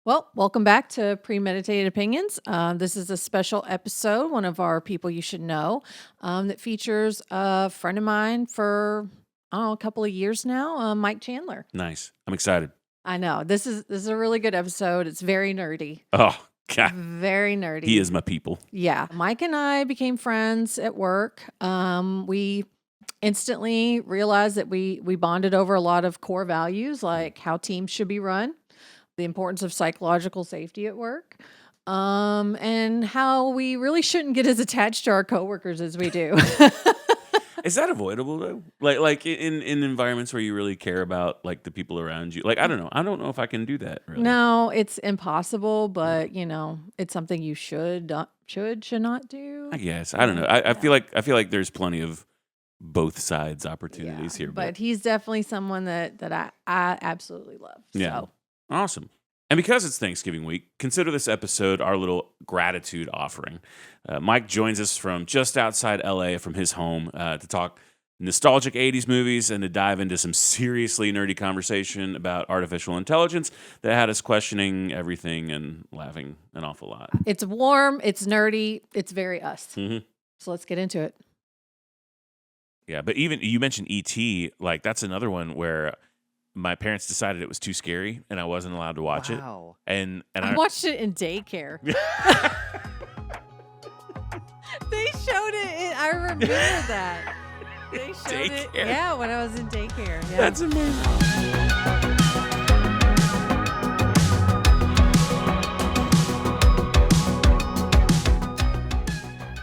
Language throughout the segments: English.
Well, welcome back to Premeditated Opinions. This is a special episode, one of our people you should know, that features a friend of mine for a couple of years now, Mike Chandler. Nice. I'm excited. I know this is a really good episode. It's very nerdy. Oh, God. Very nerdy. He is my people. Yeah, Mike and I became friends at work. We instantly realized that we bonded over a lot of core values, like how teams should be run, the importance of psychological safety at work, and how we really shouldn't get as attached to our coworkers as we do. Is that avoidable though? Like in environments where you really care about like the people around you? Like I don't know. I don't know if I can do that. Really. No, it's impossible, but it's something you should not do. I guess. I don't know. I feel like there's plenty of both sides opportunities here. But he's definitely someone that I absolutely love. Yeah. So. Awesome. And because it's Thanksgiving week, consider this episode our little gratitude offering. Mike joins us from just outside LA from his home to talk nostalgic 80s movies and to dive into some seriously nerdy conversation about artificial intelligence that had us questioning everything and laughing an awful lot. It's warm, it's nerdy, it's very us. Mm-hmm. So let's get into it. Yeah, but even you mentioned E.T., like that's another one where my parents decided it was too scary and I wasn't allowed to watch it. And I watched it in daycare. They showed it. I remember that. They showed it. Yeah, when I was in daycare. Yeah. That's amazing.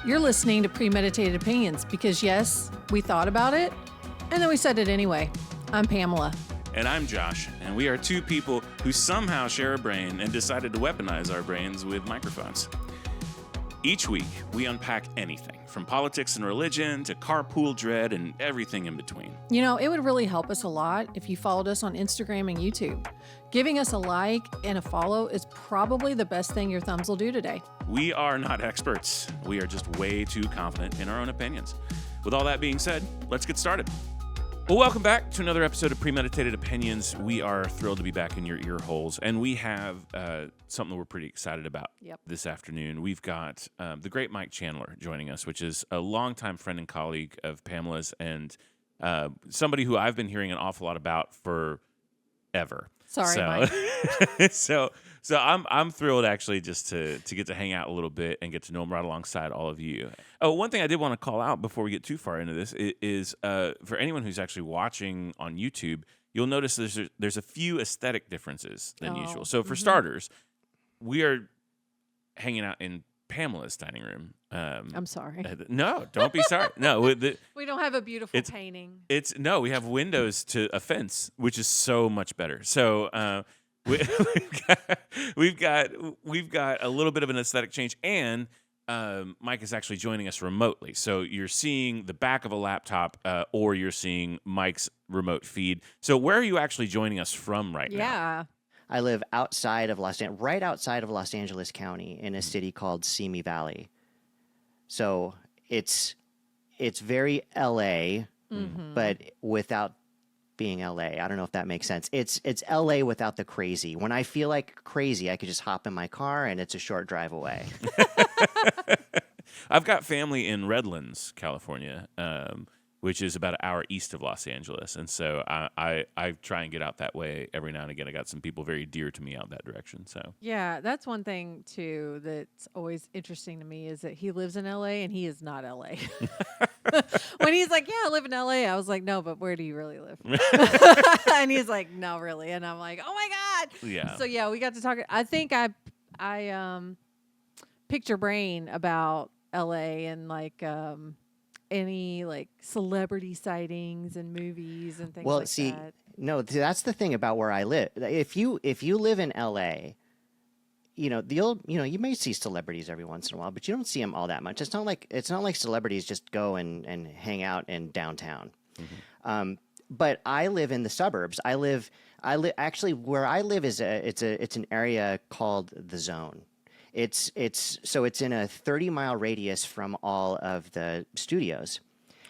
You're listening to Premeditated Opinions because, yes, we thought about it and then we said it anyway. I'm Pamela. And I'm Josh, and we are two people who somehow share a brain and decided to weaponize our brains with microphones. Each week, we unpack anything, from politics and religion to carpool dread and everything in between. You know, it would really help us a lot if you followed us on Instagram and YouTube. Giving us a like and a follow is probably the best thing your thumbs will do today. We are not experts. We are just way too confident in our own opinions. With all that being said, let's get started. Well, welcome back to another episode of Premeditated Opinions. We are thrilled to be back in your ear holes, and we have something we're pretty excited about this afternoon. We've got the great Mike Chandler joining us, which is a longtime friend and colleague of Pamela's, and somebody who I've been hearing an awful lot about forever. Sorry, Mike. So I'm thrilled actually just to get to hang out a little bit and get to know him right alongside all of you. Oh, one thing I did want to call out before we get too far into this is for anyone who's actually watching on YouTube, you'll notice there's a few aesthetic differences than usual. So for starters, we are hanging out in Pamela's dining room. I'm sorry. No, don't be sorry. No, we don't have a beautiful painting. We have windows to a fence, which is so much better. So we've got a little bit of an aesthetic change, and Mike is actually joining us remotely. So you're seeing the back of a laptop, or you're seeing Mike's remote feed. So where are you actually joining us from right now? Yeah. I live outside of right outside of Los Angeles County in a city called Simi Valley. So it's very LA, but without being LA. I don't know if that makes sense. It's LA without the crazy. When I feel like crazy, I could just hop in my car and it's a short drive away. I've got family in Redlands, California, which is about an hour east of Los Angeles. And so I try and get out that way every now and again. I got some people very dear to me out that direction. So yeah, that's one thing too that's always interesting to me is that he lives in LA and he is not LA. When he's like, yeah, I live in LA, I was like, no, but where do you really live? And he's like, no, really. And I'm like, oh my God. Yeah. So yeah, we got to talk. I think I picked your brain about LA and like any like celebrity sightings and movies and things like that. No, that's the thing about where I live. If you live in LA, you may see celebrities every once in a while, but you don't see them all that much. It's not like celebrities just go and hang out in downtown. Mm-hmm. But I live in the suburbs. Actually where I live is it's an area called the Zone. It's in a 30-mile radius from all of the studios.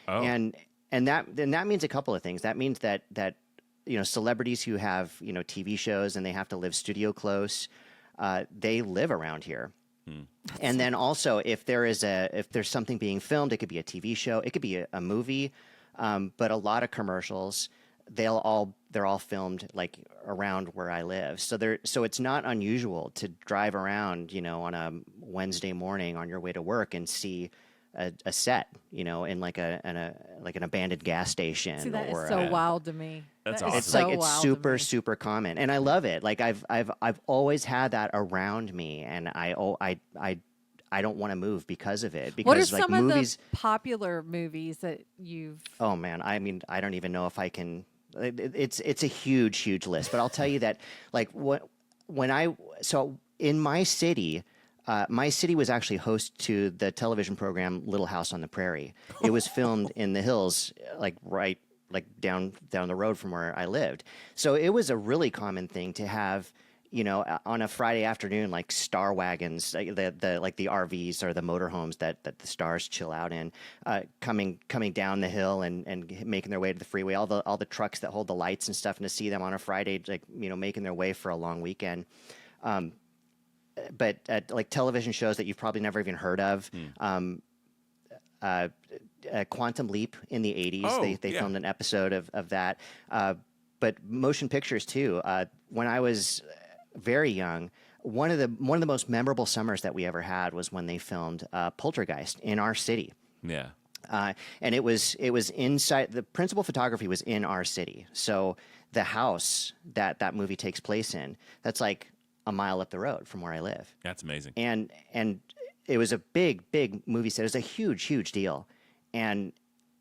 Oh. And that means a couple of things. That means that celebrities who have TV shows and they have to live studio close they live around here. And then also, if there's something being filmed, it could be a TV show, it could be a movie, but a lot of commercials, they're all filmed like around where I live. So it's not unusual to drive around, on a Wednesday morning on your way to work and see a set, in like an abandoned gas station. See, that or is so wild to me. That's That is awesome. it's so like it's wild to super me. super common, and I love it. Like I've always had that around me, and I don't want to move because of it. Because What are like some movies, of the popular movies that you've? oh man, I mean, I don't even know if I can. It's a huge list, but I'll tell you that like so in my city was actually host to the television program Little House on the Prairie. It was filmed in the hills, like right like down the road from where I lived. So it was a really common thing to have, on a Friday afternoon, like star wagons, like the RVs or the motorhomes that the stars chill out in, coming down the hill and making their way to the freeway. All the trucks that hold the lights and stuff, and to see them on a Friday, like making their way for a long weekend. But like television shows that you've probably never even heard of. Quantum Leap in the 80s. Oh, they yeah. filmed an episode of that. But motion pictures too. When I was very young, one of the most memorable summers that we ever had was when they filmed Poltergeist in our city. Yeah. And it was inside. The principal photography was in our city. So the house that movie takes place in, that's like a mile up the road from where I live. That's amazing. And it was a big movie set. It was a huge deal. And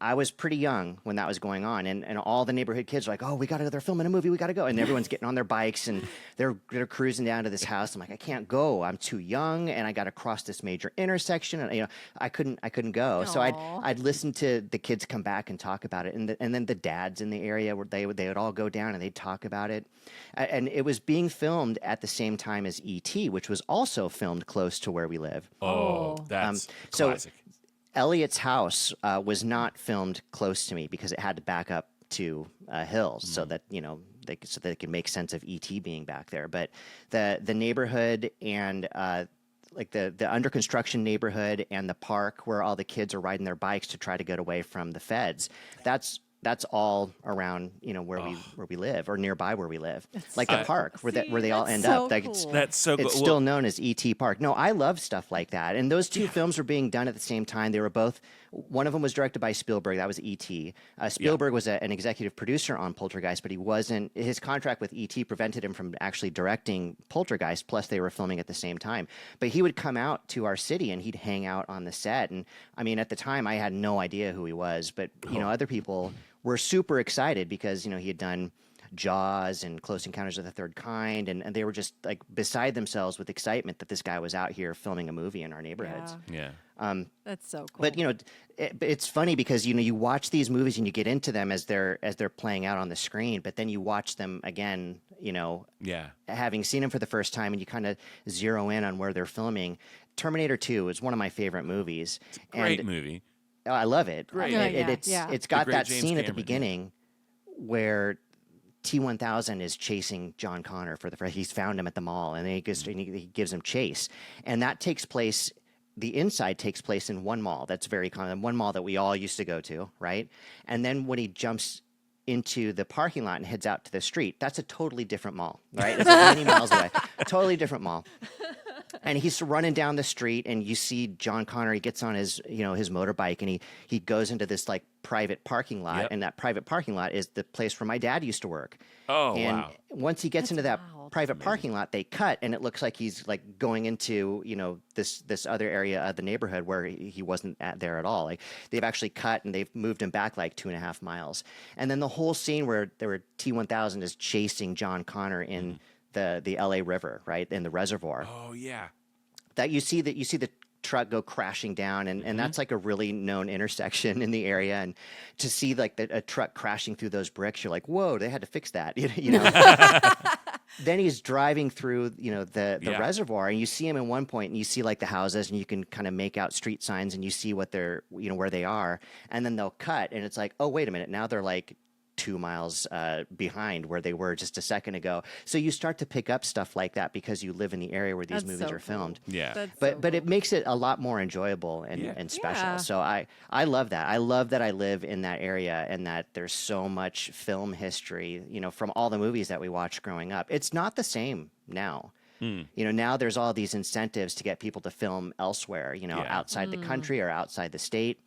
I was pretty young when that was going on, and all the neighborhood kids were like, "Oh, we got to go! They're filming a movie. We got to go!" And everyone's getting on their bikes and they're cruising down to this house. I'm like, "I can't go. I'm too young, and I got to cross this major intersection." And I couldn't go. So Aw. I'd listen to the kids come back and talk about it, and then the dads in the area where they would all go down and they'd talk about it, and it was being filmed at the same time as E.T., which was also filmed close to where we live. Oh, that's so- classic. Elliot's house was not filmed close to me because it had to back up to hills so that they could make sense of ET being back there. But the neighborhood and like the under construction neighborhood and the park where all the kids are riding their bikes to try to get away from the feds, that's all around where we live or nearby where we live. Like the park where they all end up. Like cool. That's so cool. it's still known as E.T. Park. No, I love stuff like that. And those two films were being done at the same time. They were both. One of them was directed by Spielberg. That was E.T. Spielberg was an executive producer on Poltergeist, but he wasn't. His contract with E.T. prevented him from actually directing Poltergeist. Plus, they were filming at the same time. But he would come out to our city and he'd hang out on the set. And I mean, at the time, I had no idea who he was. But other people were super excited because he had done Jaws and Close Encounters of the Third Kind, and they were just like beside themselves with excitement that this guy was out here filming a movie in our neighborhoods. Yeah. That's so cool. But it's funny because you watch these movies and you get into them as they're playing out on the screen, but then you watch them again, Yeah. having seen them for the first time, and you kind of zero in on where they're filming. Terminator 2 is one of my favorite movies. Great movie. I love it. Great. It's got great that James scene at the Cameron, beginning where T-1000 is chasing John Connor he's found him at the mall, and then he gives him chase, and that takes place. The inside takes place in one mall. That's very common. One mall that we all used to go to, right? And then when he jumps into the parking lot and heads out to the street, that's a totally different mall, right? It's like many miles away. Totally different mall. And he's running down the street, and you see John Connor. He gets on his motorbike, and he goes into this like private parking lot, Yep. and that private parking lot is the place where my dad used to work. Oh, And wow. once he gets That's into that wild. private parking lot, they cut, and it looks like he's like going into this other area of the neighborhood where he wasn't there at all. Like they've actually cut, and they've moved him back like 2.5 miles. And then the whole scene where T-1000 is chasing John Connor in the LA River, right, in the reservoir. Oh, yeah. That you see the truck go crashing down, and that's like a really known intersection in the area. And to see like a truck crashing through those bricks, you're like, whoa, they had to fix that. Then he's driving through the Yeah. reservoir, and you see him in one point, and you see like the houses, and you can kind of make out street signs, and you see what they're where they are, and then they'll cut, and it's like, oh, wait a minute, now they're like 2 miles behind where they were just a second ago. So you start to pick up stuff like that because you live in the area where these That's movies so are filmed. cool. Yeah. That's But so but it cool. makes it a lot more enjoyable and, Yeah. and special. Yeah. So I love that. I love that I live in that area and that there's so much film history, from all the movies that we watched growing up. It's not the same now. Now there's all these incentives to get people to film elsewhere, Yeah. outside the country or outside the state.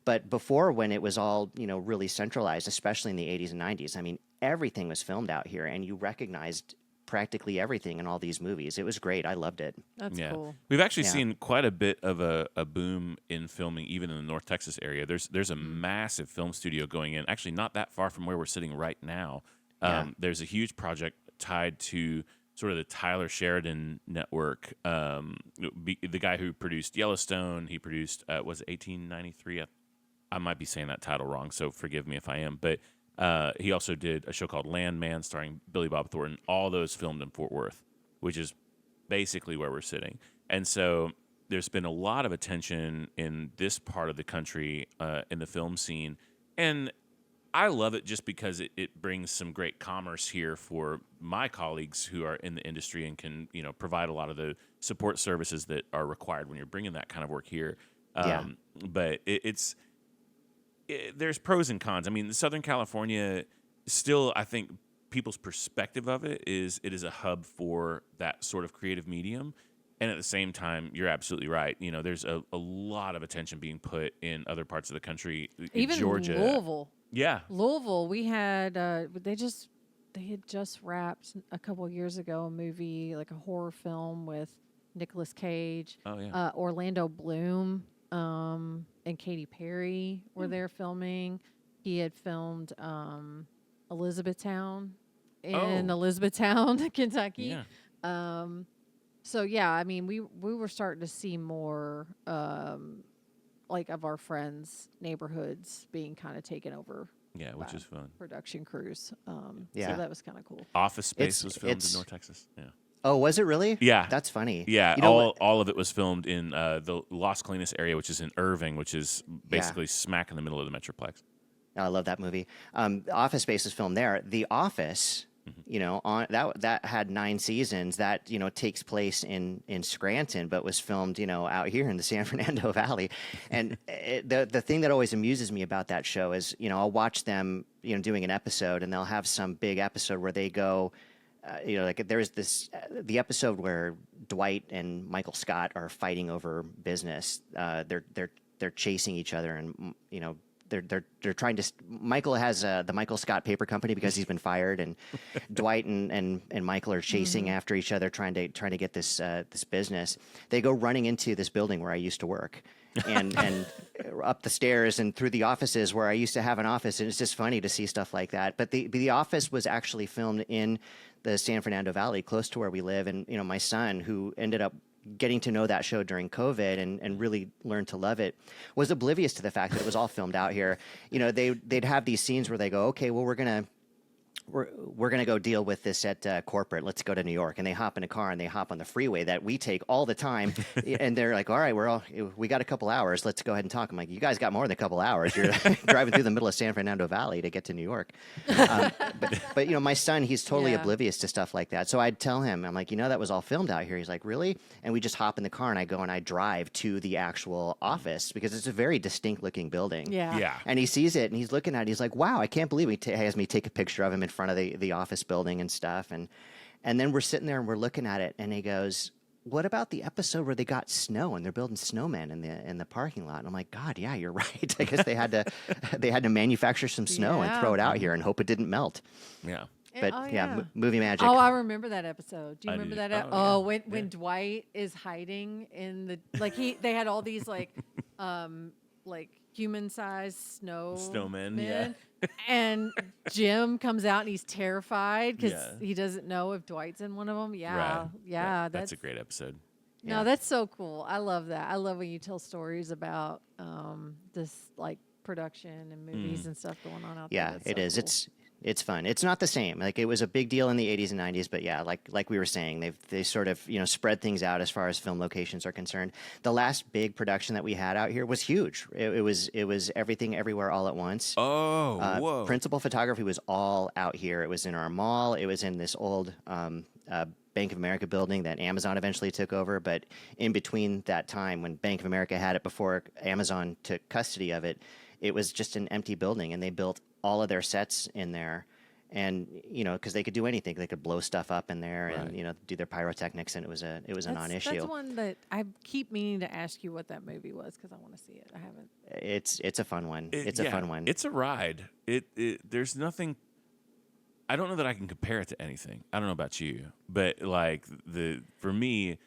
But before, when it was all, really centralized, especially in the 80s and 90s, I mean, everything was filmed out here and you recognized practically everything in all these movies. It was great. I loved it. That's Yeah. cool. We've actually Yeah. seen quite a bit of a boom in filming, even in the North Texas area. There's a massive film studio going in, actually not that far from where we're sitting right now. Yeah. There's a huge project tied to sort of the Tyler Sheridan network. The guy who produced Yellowstone, he produced, was it 1893? I might be saying that title wrong, so forgive me if I am. But he also did a show called Landman starring Billy Bob Thornton. All those filmed in Fort Worth, which is basically where we're sitting. And so there's been a lot of attention in this part of the country in the film scene. And I love it just because it brings some great commerce here for my colleagues who are in the industry and can, provide a lot of the support services that are required when you're bringing that kind of work here. Yeah. But there's pros and cons. I mean, Southern California still, I think people's perspective of it is a hub for that sort of creative medium. And at the same time, you're absolutely right. There's a lot of attention being put in other parts of the country, Even Georgia. Louisville. Yeah. Louisville, we had they had just wrapped a couple of years ago a movie, like a horror film with Nicolas Cage, Oh, yeah. Orlando Bloom, and Katy Perry were there filming. He had filmed Elizabethtown in Oh. Elizabethtown, Kentucky. Yeah. So yeah, I mean, we were starting to see more like of our friends' neighborhoods being kind of taken over Yeah, which by is fun. production crews. Yeah. So that was kind of cool. Office Space It's- was filmed in it's- North Texas. Yeah. Oh, was it really? Yeah. That's funny. Yeah, You know all of it was filmed in the Los Colinas area, which is in Irving, which is basically smack in the middle of the Metroplex. I love that movie. Office Space is filmed there. The Office, on that had 9 seasons. That takes place in Scranton, but was filmed out here in the San Fernando Valley. And the thing that always amuses me about that show is I'll watch them doing an episode, and they'll have some big episode where they go. Like there's the episode where Dwight and Michael Scott are fighting over business. They're chasing each other, and they're trying to. Michael has the Michael Scott Paper Company because he's been fired, and Dwight and Michael are chasing after each other, trying to get this business. They go running into this building where I used to work, and up the stairs and through the offices where I used to have an office, and it's just funny to see stuff like that. But the Office was actually filmed in the San Fernando Valley, close to where we live, and my son, who ended up getting to know that show during COVID and really learned to love it, was oblivious to the fact that it was all filmed out here. They'd have these scenes where they go, okay, well, we're gonna go deal with this at corporate. Let's go to New York. And they hop in a car and they hop on the freeway that we take all the time. And they're like, all right, we got a couple hours. Let's go ahead and talk. I'm like, you guys got more than a couple hours. You're driving through the middle of San Fernando Valley to get to New York. But my son, he's totally Yeah. oblivious to stuff like that. So I'd tell him, I'm like, that was all filmed out here. He's like, really? And we just hop in the car and I go and I drive to the actual office because it's a very distinct looking building. Yeah. Yeah. And he sees it and he's looking at it. He's like, wow, I can't believe it. He has me take a picture of him in front of the office building and stuff. And then we're sitting there and we're looking at it. And he goes, what about the episode where they got snow and they're building snowmen in the parking lot? And I'm like, God, yeah, you're right. I guess they had to manufacture some snow and Yeah. throw it out here and hope it didn't melt. Yeah. But movie magic. Oh, I remember that episode. Do you I remember do. that? Oh, yeah. When Dwight is hiding in the they had all these like human-sized Snowmen, yeah. and Jim comes out and he's terrified because Yeah. he doesn't know if Dwight's in one of them. Yeah, Right. yeah, That's a great episode. No, Yeah. that's so cool. I love that. I love when you tell stories about this like production and movies and stuff going on out there. Yeah, That's it so is. cool. It's fun. It's not the same. Like it was a big deal in the 80s and 90s, but yeah, like we were saying, they sort of spread things out as far as film locations are concerned. The last big production that we had out here was huge. It was Everything Everywhere All at Once. Oh, whoa! Principal photography was all out here. It was in our mall. It was in this old Bank of America building that Amazon eventually took over. But in between that time, when Bank of America had it before Amazon took custody of it, it was just an empty building, and they built all of their sets in there. And because they could do anything, they could blow stuff up in there, Right. and do their pyrotechnics, and it was a non-issue. That's one that I keep meaning to ask you what that movie was because I want to see it. I haven't. It's a fun one. It's a fun one. It's a ride. There's nothing. I don't know that I can compare it to anything. I don't know about you, but like for me,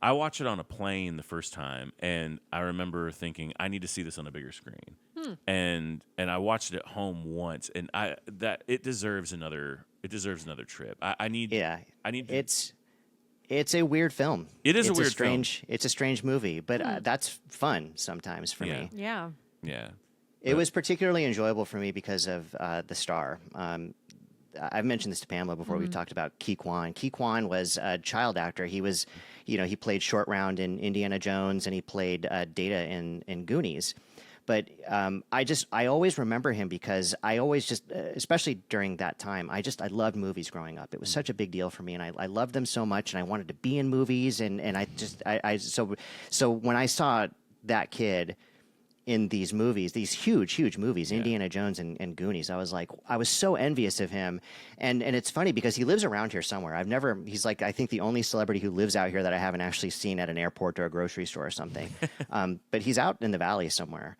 I watched it on a plane the first time, and I remember thinking I need to see this on a bigger screen. And I watched it at home once, and it deserves another trip. I need. Yeah, I need. It's a weird film. It is it's a weird strange. film. It's a strange movie, but that's fun sometimes for me. Yeah. Yeah. It was particularly enjoyable for me because of the star. I've mentioned this to Pamela before. We've talked about Ki Kwan. Ki Kwan was a child actor. He was, he played Short Round in Indiana Jones, and he played Data in Goonies. But I always remember him because I always just, especially during that time, I loved movies growing up. It was such a big deal for me, and I loved them so much, and I wanted to be in movies, and so when I saw that kid in these movies, these huge movies, Indiana Jones and Goonies, I was so envious of him. And it's funny because he lives around here somewhere. He's like, I think the only celebrity who lives out here that I haven't actually seen at an airport or a grocery store or something. But he's out in the valley somewhere.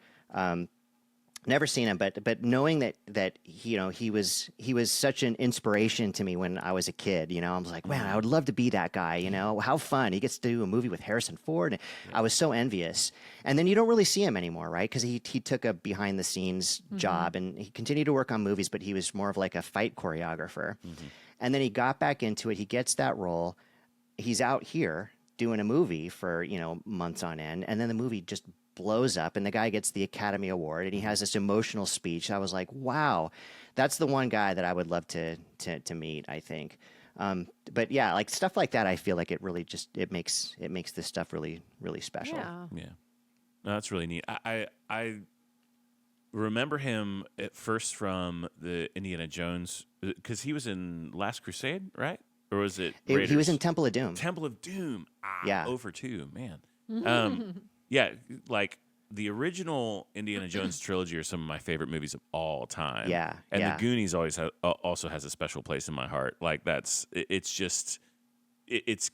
Never seen him, but knowing that he was such an inspiration to me when I was a kid. I was like, man, I would love to be that guy. How fun! He gets to do a movie with Harrison Ford. I was so envious. And then you don't really see him anymore, right? Because he took a behind the scenes job, and he continued to work on movies, but he was more of like a fight choreographer. And then he got back into it. He gets that role. He's out here doing a movie for months on end, and then the movie just blows up, and the guy gets the Academy Award, and he has this emotional speech. I was like, wow, that's the one guy that I would love to meet, I think. But yeah, like stuff like that, I feel like it really just it makes this stuff really, really special. Yeah. No, that's really neat. I remember him at first from the Indiana Jones, because he was in Last Crusade, right? Or was it Raiders? He was in Temple of Doom. Temple of Doom. Yeah. 0-2, man. Yeah, like the original Indiana Jones trilogy are some of my favorite movies of all time. Yeah, and yeah. the Goonies also has a special place in my heart. Like it's just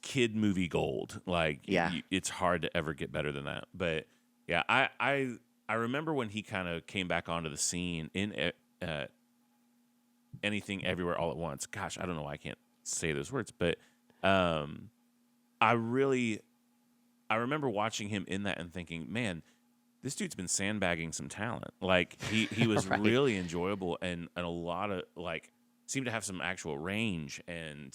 kid movie gold. Like it's hard to ever get better than that. But yeah, I remember when he kind of came back onto the scene in Anything Everywhere All at Once. Gosh, I don't know why I can't say those words, but I remember watching him in that and thinking, man, this dude's been sandbagging some talent. Like he was Right. really enjoyable and a lot of seemed to have some actual range and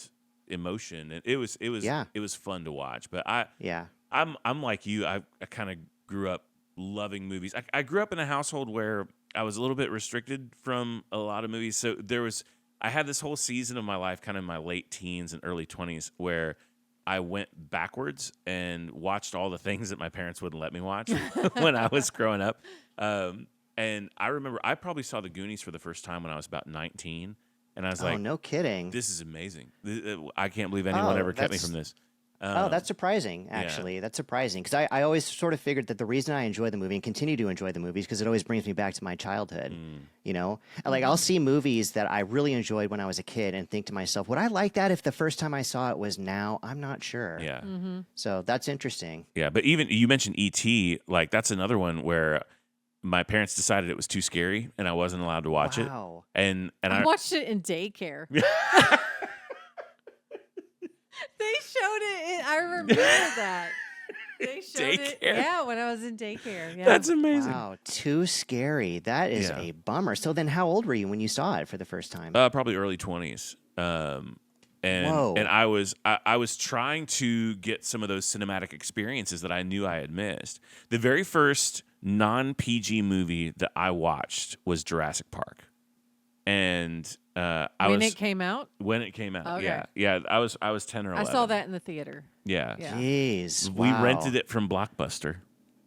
emotion, and it was fun to watch. But I'm like you. I kind of grew up loving movies. I grew up in a household where I was a little bit restricted from a lot of movies. So I had this whole season of my life, kind of in my late teens and early 20s, where I went backwards and watched all the things that my parents wouldn't let me watch when I was growing up. And I remember I probably saw the Goonies for the first time when I was about 19. And I was like, no kidding. This is amazing. I can't believe anyone ever kept me from this. That's surprising, actually. That's surprising. Because I always sort of figured that the reason I enjoy the movie and continue to enjoy the movies because it always brings me back to my childhood, And, like, I'll see movies that I really enjoyed when I was a kid and think to myself, would I like that if the first time I saw it was now? I'm not sure. Yeah. So that's interesting. Yeah, but even you mentioned E.T., like that's another one where my parents decided it was too scary and I wasn't allowed to watch it. And I watched it in daycare. They showed it. I remember that. They showed it. Yeah, when I was in daycare. Yeah. That's amazing. Wow, too scary. That is a bummer. So then how old were you when you saw it for the first time? Probably early 20s. And I was trying to get some of those cinematic experiences that I knew I had missed. The very first non-PG movie that I watched was Jurassic Park. and When it came out, when it came out. Okay. Yeah. I was 10 or 11. I saw that in the theater. Yeah. Yeah. Jeez, We wow. rented it from Blockbuster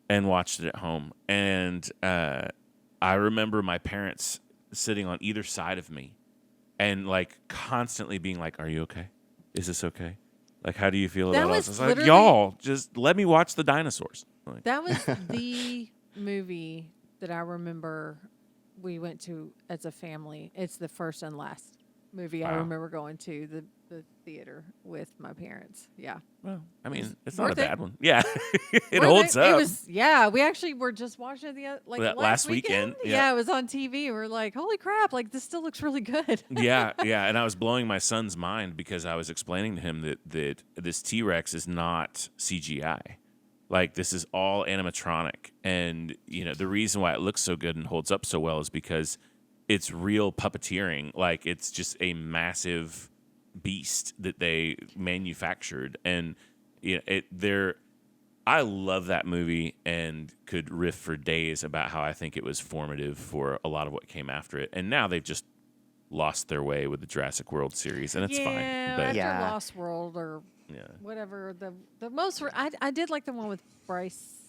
and watched it at home. And I remember my parents sitting on either side of me and like constantly being like, "Are you okay? Is this okay? Like, how do you feel That about was us?" I was like, literally- "Y'all, just let me watch the dinosaurs." Like, That was the movie that I remember we went to as a family. It's the first and last movie I Wow. remember going to the theater with my parents. Yeah. well, I mean, It's it's not a worth it. bad one. Yeah, it Worth holds up. It was, yeah, we actually were just watching it That last weekend, yeah. Yeah, it was on TV. We're like, holy crap, like this still looks really good. yeah. And I was blowing my son's mind because I was explaining to him that this T-Rex is not CGI. Like, this is all animatronic. And, the reason why it looks so good and holds up so well is because it's real puppeteering. Like, it's just a massive beast that they manufactured. And, I love that movie and could riff for days about how I think it was formative for a lot of what came after it. And now they've just lost their way with the Jurassic World series, and it's fine. But After Yeah. Lost World or yeah. whatever, the most, I did like the one with Bryce.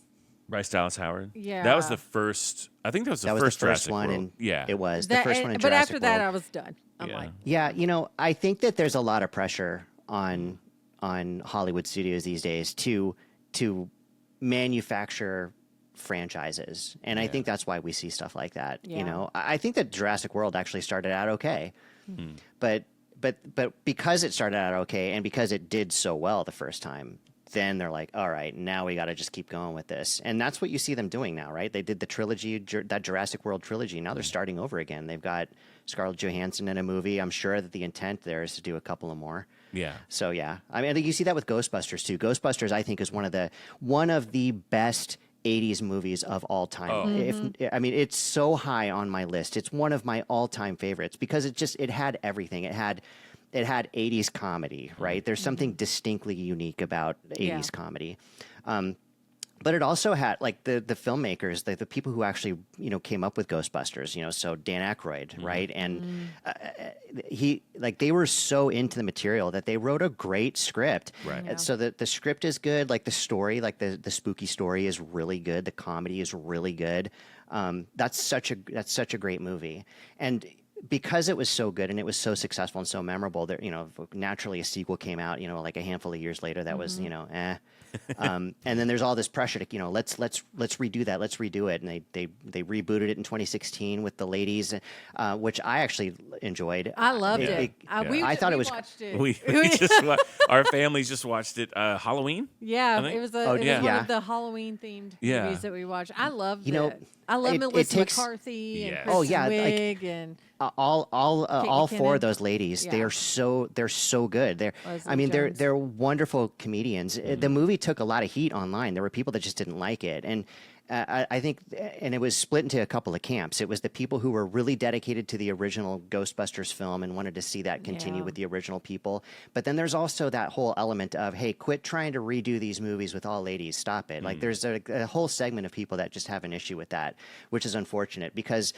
Bryce Dallas Howard. Yeah. That was the first. I think that was the That was first the first Jurassic one, World. and Yeah. it was That- the first one in But Jurassic after that, World. I was done. I'm Yeah. like, Yeah, I think that there's a lot of pressure on Hollywood studios these days to manufacture franchises, and I think that's why we see stuff like that. Yeah. I think that Jurassic World actually started out okay, but because it started out okay, and because it did so well the first time, then they're like, all right, now we got to just keep going with this, and that's what you see them doing now, right? They did the trilogy, that Jurassic World trilogy. Now they're starting over again. They've got Scarlett Johansson in a movie. I'm sure that the intent there is to do a couple of more. Yeah. So yeah, I mean, I think you see that with Ghostbusters too. Ghostbusters, I think, is one of the best 80s movies of all time. Oh. I mean, it's so high on my list. It's one of my all-time favorites because it had everything. It had 80s comedy, right? There's something distinctly unique about 80s comedy. But it also had like the filmmakers, the people who actually came up with Ghostbusters. So Dan Aykroyd, right? And they were so into the material that they wrote a great script. Right. And so the script is good, like the story, like the spooky story is really good. The comedy is really good. That's such a great movie. And because it was so good and it was so successful and so memorable, there, naturally a sequel came out, like a handful of years later that was, and then there's all this pressure to, let's redo that, let's redo it. And they rebooted it in 2016 with the ladies, which I actually enjoyed. I loved it. I thought it was. Watched it. We our families just watched it Halloween. Yeah, I think. it was Oh, one yeah. of the Halloween themed Yeah. movies that we watched. I loved You know, it. I love it Melissa takes- McCarthy and Yes. Chris Oh, yeah, like, Wig and All Kate four McKinnon. of those ladies, Yeah. they're so good. Leslie Jones. They're wonderful comedians. The movie took a lot of heat online. There were people that just didn't like it, and I think, and it was split into a couple of camps. It was the people who were really dedicated to the original Ghostbusters film and wanted to see that continue Yeah. with the original people. But then there's also that whole element of, hey, quit trying to redo these movies with all ladies. Stop it. Like there's a whole segment of people that just have an issue with that, which is unfortunate because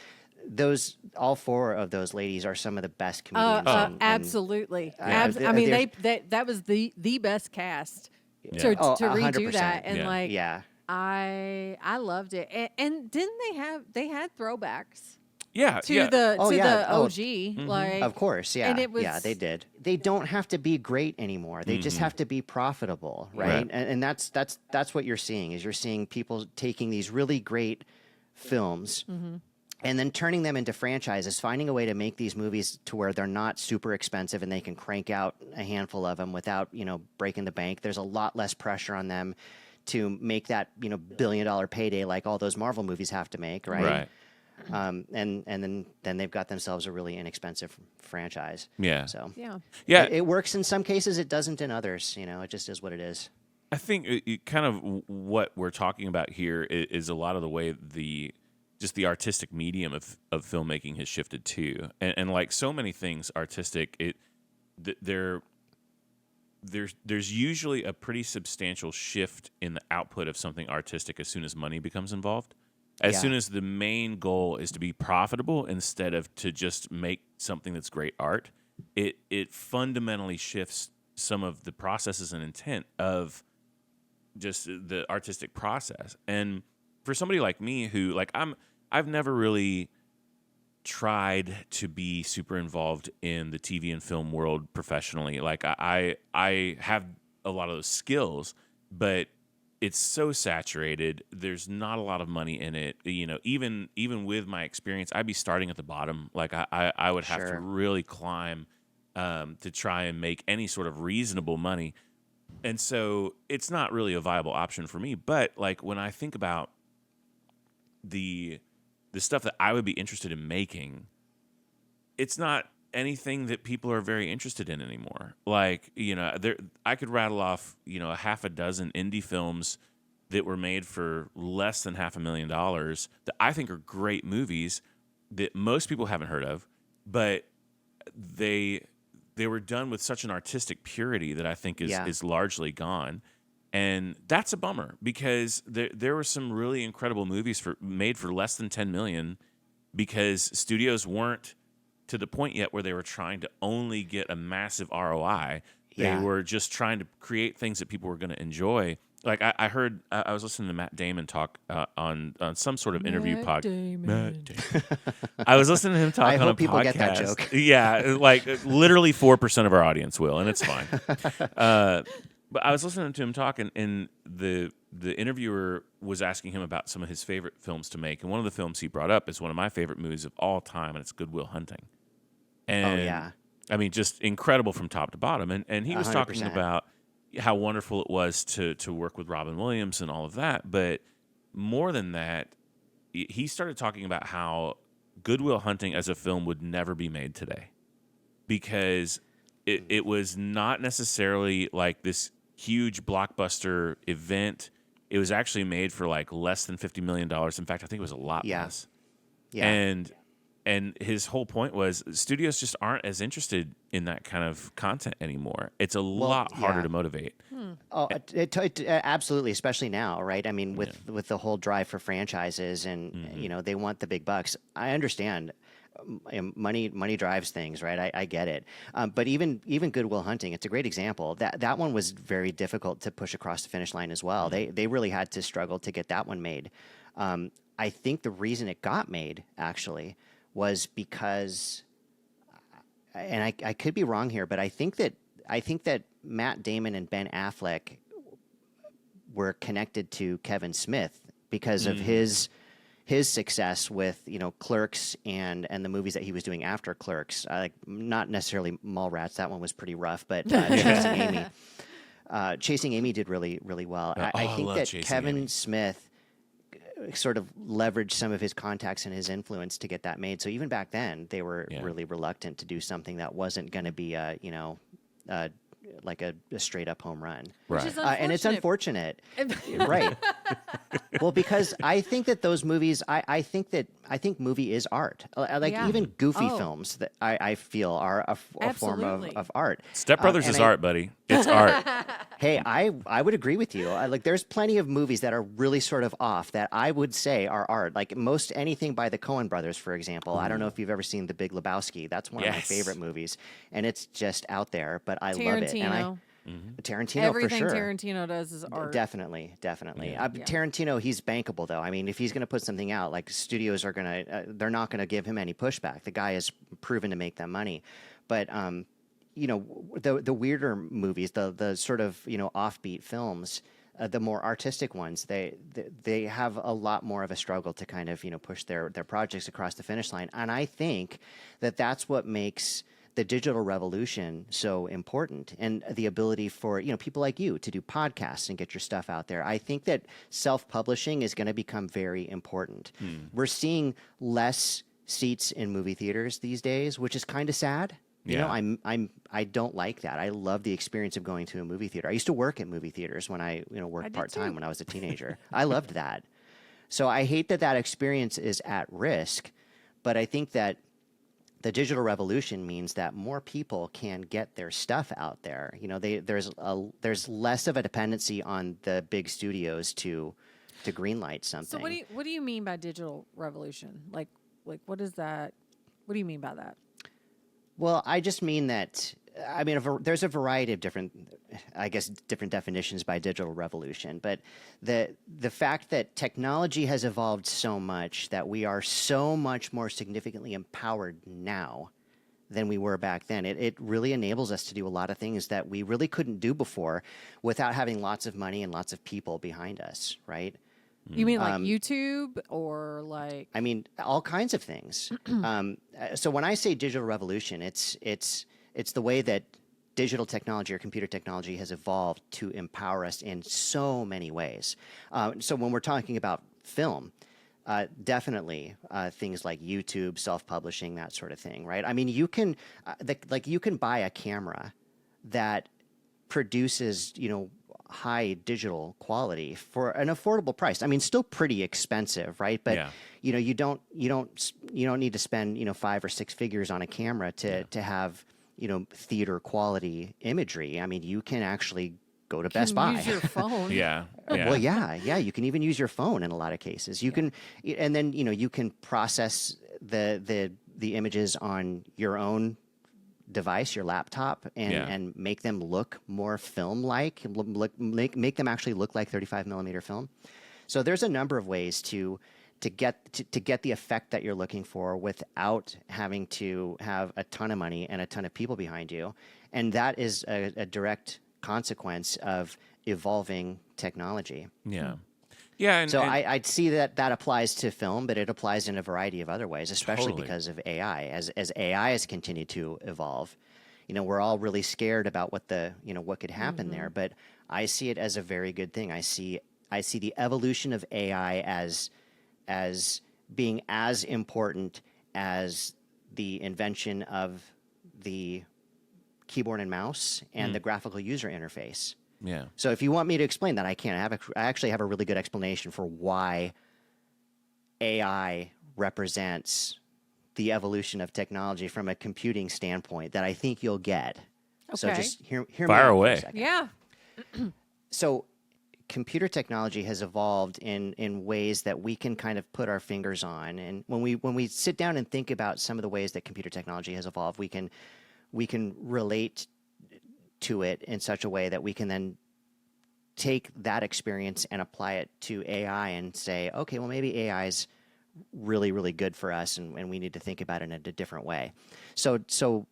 all four of those ladies are some of the best comedians. and- absolutely. Yeah, I mean, there's- that was the best cast Yeah. to Oh, redo 100%. that, and Yeah. like yeah. I loved it. And didn't they had throwbacks Yeah. to yeah. the Oh, to yeah. the Oh, OG, like Of course, yeah. and it yeah, was- they did. They don't have to be great anymore. They just have to be profitable, right? Right. And that's what you're seeing is you're seeing people taking these really great films and then turning them into franchises, finding a way to make these movies to where they're not super expensive and they can crank out a handful of them without, breaking the bank. There's a lot less pressure on them to make that, $1 billion payday like all those Marvel movies have to make, right? Right. And then they've got themselves a really inexpensive franchise. Yeah. So yeah. Yeah. it works in some cases. It doesn't in others. It just is what it is. I think it kind of what we're talking about here is a lot of the way just the artistic medium of filmmaking has shifted too, and like so many things artistic, there's usually a pretty substantial shift in the output of something artistic as soon as money becomes involved. As Yeah. soon as the main goal is to be profitable instead of to just make something that's great art, it fundamentally shifts some of the processes and intent of just the artistic process. And for somebody like me who I've never really tried to be super involved in the TV and film world professionally. Like I have a lot of those skills, but it's so saturated. There's not a lot of money in it. You know, even with my experience, I'd be starting at the bottom. Like I would have to Sure. really climb to try and make any sort of reasonable money. And so it's not really a viable option for me. But like when I think about the stuff that I would be interested in making, it's not anything that people are very interested in anymore. Like, you know, I could rattle off, you know, a half a dozen indie films that were made for less than $500,000 that I think are great movies that most people haven't heard of, but they were done with such an artistic purity that I think is largely gone. And that's a bummer because there were some really incredible movies made for less than $10 million because studios weren't to the point yet where they were trying to only get a massive ROI. They were just trying to create things that people were going to enjoy. Like I heard, I was listening to Matt Damon talk on some sort of interview podcast. Matt Damon. I was listening to him talk I on hope a people podcast. get that joke. Yeah, like literally 4% of our audience will, and it's fine. But I was listening to him talk, and the interviewer was asking him about some of his favorite films to make, and one of the films he brought up is one of my favorite movies of all time, and it's Good Will Hunting. And, I mean, just incredible from top to bottom. And he was talking 100%. about how wonderful it was to work with Robin Williams and all of that. But more than that, he started talking about how Good Will Hunting as a film would never be made today because it was not necessarily like this huge blockbuster event. It was actually made for like less than $50 million. In fact, I think it was a lot less. Yeah. And his whole point was studios just aren't as interested in that kind of content anymore. It's a lot harder to motivate. Oh, it absolutely, especially now, right? I mean, with the whole drive for franchises and you know, they want the big bucks. I understand. Money drives things, right? I get it. But even Good Will Hunting, it's a great example. That one was very difficult to push across the finish line as well. They really had to struggle to get that one made. I think the reason it got made actually was because, and I could be wrong here, but I think that Matt Damon and Ben Affleck were connected to Kevin Smith because of his success with, you know, Clerks and the movies that he was doing after Clerks. Like not necessarily Mallrats, that one was pretty rough, but Chasing Amy did really, really well. I think that Kevin Smith sort of leveraged some of his contacts and his influence to get that made. So even back then, they were really reluctant to do something that wasn't going to be like a straight up home run. Which is and it's unfortunate. Right. Well, because I think that those movies, I think movie is art. Like even goofy films that I feel are a form of art. Step Brothers is art, buddy. It's art. Hey, I would agree with you. Like there's plenty of movies that are really sort of off that I would say are art. Like most anything by the Coen brothers, for example. I don't know if you've ever seen The Big Lebowski. That's one of my favorite movies. And it's just out there, but I love it. And Tarantino, everything for sure. Tarantino does is art. Definitely. Tarantino, he's bankable though. I mean, if he's going to put something out, like studios are going to, they're not going to give him any pushback. The guy has proven to make them money. But you know, the weirder movies, the sort of, you know, offbeat films, the more artistic ones, they have a lot more of a struggle to kind of, you know, push their projects across the finish line. And I think that that's what makes the digital revolution so important, and the ability for, you know, people like you to do podcasts and get your stuff out there. I think that self-publishing is going to become very important. We're seeing less seats in movie theaters these days, which is kind of sad. You know, I don't like that. I love the experience of going to a movie theater. I used to work at movie theaters when I, you know, worked part-time when I was a teenager. I loved that. So I hate that experience is at risk, but I think that the digital revolution means that more people can get their stuff out there. You know, there's less of a dependency on the big studios to to greenlight something. So what do you mean by digital revolution? Like what is that? What do you mean by that? Well, I just mean that, I mean, there's a variety of different, I guess, different definitions by digital revolution. But the fact that technology has evolved so much that we are so much more significantly empowered now than we were back then, it really enables us to do a lot of things that we really couldn't do before without having lots of money and lots of people behind us, right? You mean like YouTube or like? I mean, all kinds of things. So when I say digital revolution, it's the way that digital technology or computer technology has evolved to empower us in so many ways. So when we're talking about film, definitely things like YouTube, self-publishing, that sort of thing, right? I mean, you can you can buy a camera that produces, high digital quality for an affordable price. I mean, still pretty expensive, right? But you don't need to spend 5 or 6 figures on a camera to have theater quality imagery. I mean, you can actually go to Best Buy. Use your phone. Well, yeah. You can even use your phone in a lot of cases. You can, and then you can process the images on your own device, your laptop, and make them look more film-like, make them actually look like 35 millimeter film. So there's a number of ways to get the effect that you're looking for without having to have a ton of money and a ton of people behind you, and that is a direct consequence of evolving technology. Yeah, so I'd see that applies to film, but it applies in a variety of other ways, especially because of AI. As AI has continued to evolve, we're all really scared about what could happen there. But I see it as a very good thing. I see the evolution of AI as being as important as the invention of the keyboard and mouse and the graphical user interface. Yeah. So if you want me to explain that, I can. I actually have a really good explanation for why AI represents the evolution of technology from a computing standpoint that I think you'll get. Okay. So just hear me Fire out away. for a second. Yeah. So computer technology has evolved in ways that we can kind of put our fingers on. And when we sit down and think about some of the ways that computer technology has evolved, we can relate to it in such a way that we can then take that experience and apply it to AI and say, okay, well, maybe AI is really, really good for us, and we need to think about it in a different way. So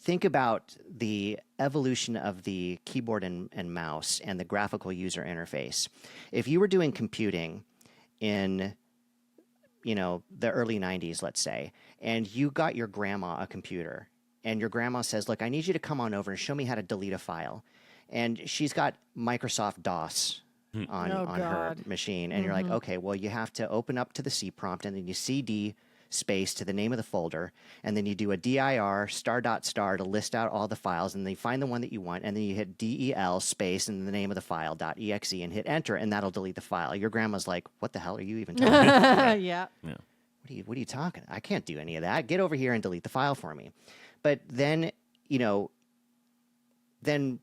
think about the evolution of the keyboard and mouse and the graphical user interface. If you were doing computing in the early 90s, let's say, and you got your grandma a computer, and your grandma says, look, I need you to come on over and show me how to delete a file. And she's got Microsoft DOS on her machine. And you're like, okay, well, you have to open up to the C prompt, and then you CD space to the name of the folder, and then you do a dir *** to list out all the files, and then you find the one that you want, and then you hit del space and the name of the file .exe and hit enter, and that'll delete the file. Your grandma's like, what the hell are you even talking about? Yeah. What are you talking? I can't do any of that. Get over here and delete the file for me. But then, then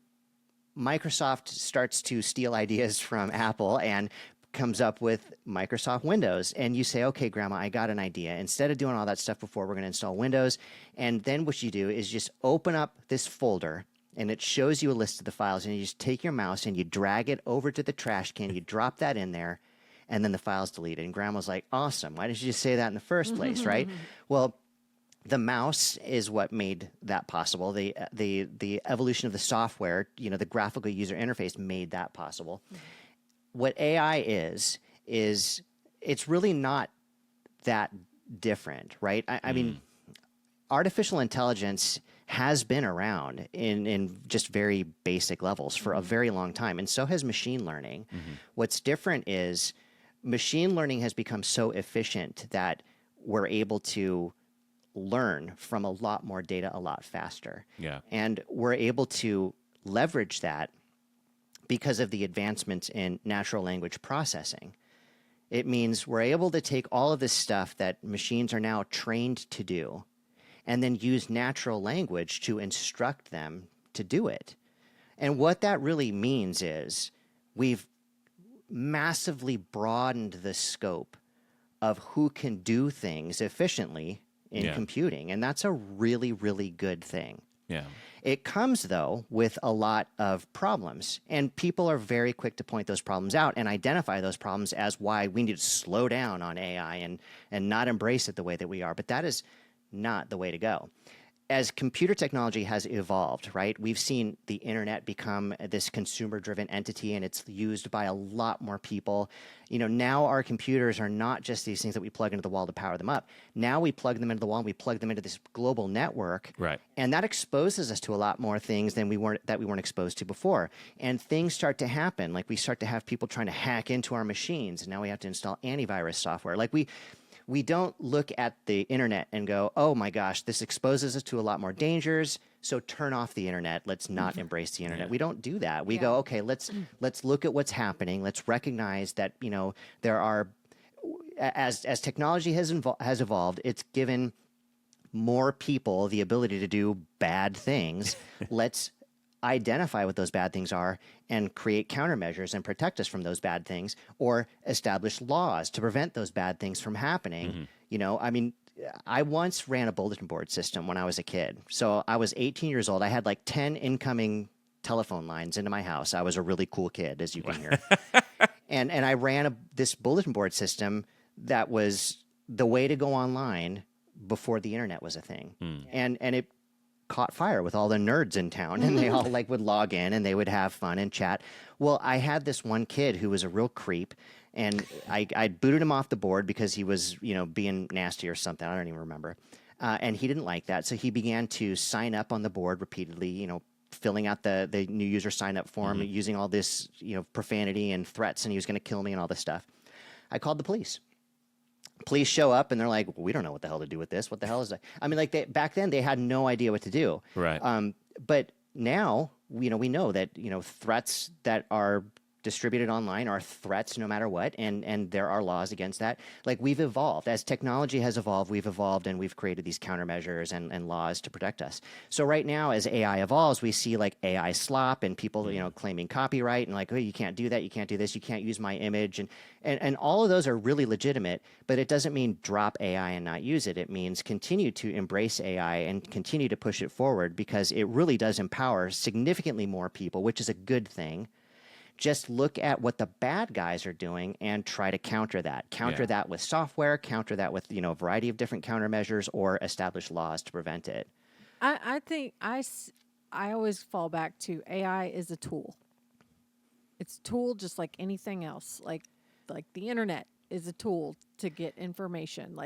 Microsoft starts to steal ideas from Apple and comes up with Microsoft Windows. And you say, okay, Grandma, I got an idea. Instead of doing all that stuff before, we're going to install Windows. And then what you do is just open up this folder, and it shows you a list of the files. And you just take your mouse and you drag it over to the trash can. You drop that in there, and then the file's deleted. And Grandma's like, awesome. Why didn't you just say that in the first place, right? Well, the mouse is what made that possible. The evolution of the software, the graphical user interface made that possible. What AI is it's really not that different, right? I mean, artificial intelligence has been around in just very basic levels for a very long time, and so has machine learning. What's different is machine learning has become so efficient that we're able to learn from a lot more data a lot faster. Yeah. And we're able to leverage that because of the advancements in natural language processing. It means we're able to take all of this stuff that machines are now trained to do and then use natural language to instruct them to do it. And what that really means is we've massively broadened the scope of who can do things efficiently in computing. And that's a really, really good thing. Yeah. It comes, though, with a lot of problems. And people are very quick to point those problems out and identify those problems as why we need to slow down on AI and not embrace it the way that we are. But that is not the way to go. As computer technology has evolved, right, we've seen the internet become this consumer-driven entity, and it's used by a lot more people. Now our computers are not just these things that we plug into the wall to power them up. Now we plug them into the wall, and we plug them into this global network, Right. and that exposes us to a lot more things than we weren't exposed to before. And things start to happen, like we start to have people trying to hack into our machines, and now we have to install antivirus software. Like we don't look at the internet and go, oh my gosh, this exposes us to a lot more dangers, so turn off the internet. Let's not embrace the internet. We don't do that. We go, okay, let's look at what's happening. Let's recognize that, there are, as technology has evolved, it's given more people the ability to do bad things. Let's identify what those bad things are and create countermeasures and protect us from those bad things, or establish laws to prevent those bad things from happening. I once ran a bulletin board system when I was a kid. So I was 18 years old. I had like 10 incoming telephone lines into my house. I was a really cool kid, as you can hear. and I ran this bulletin board system that was the way to go online before the internet was a thing. And it caught fire with all the nerds in town, and they all would log in and they would have fun and chat. Well, I had this one kid who was a real creep, and I booted him off the board because he was, being nasty or something. I don't even remember. And he didn't like that. So he began to sign up on the board repeatedly, filling out the new user sign up form, using all this, profanity and threats, and he was going to kill me and all this stuff. I called the police. Police show up and they're like, well, we don't know what the hell to do with this. What the hell is that? I mean, back then they had no idea what to do. Right. But now, we know that, threats that are distributed online are threats no matter what, and there are laws against that. We've evolved. As technology has evolved, and we've created these countermeasures and laws to protect us. So right now, as AI evolves, we see AI slop and people, claiming copyright and oh, you can't do that, you can't do this, you can't use my image, and all of those are really legitimate, but it doesn't mean drop AI and not use it. It means continue to embrace AI and continue to push it forward, because it really does empower significantly more people, which is a good thing. Just look at what the bad guys are doing and try to counter that. Counter that with software, counter that with, a variety of different countermeasures, or establish laws to prevent it. I think I always fall back to AI is a tool. It's a tool just like anything else. Like the internet is a tool to get information.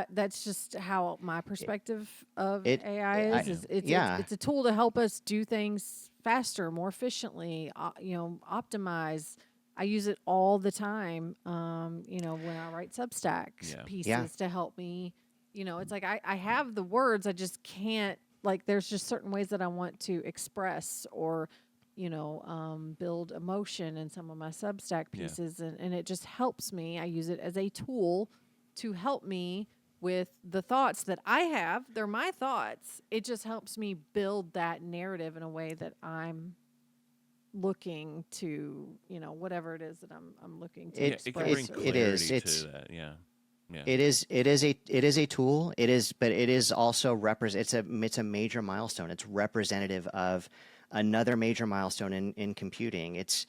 That's just how my perspective of AI is. It's a tool to help us do things faster, more efficiently, optimize. I use it all the time, when I write Substack pieces to help me. It's like I have the words, I just can't, there's just certain ways that I want to express or, build emotion in some of my Substack pieces, and it just helps me. I use it as a tool to help me with the thoughts that I have. They're my thoughts. It just helps me build that narrative in a way that I'm looking to, whatever it is that I'm looking to express. It can bring clarity to that. Yeah. It is a tool. But it is also it's a major milestone. It's representative of another major milestone in computing. It's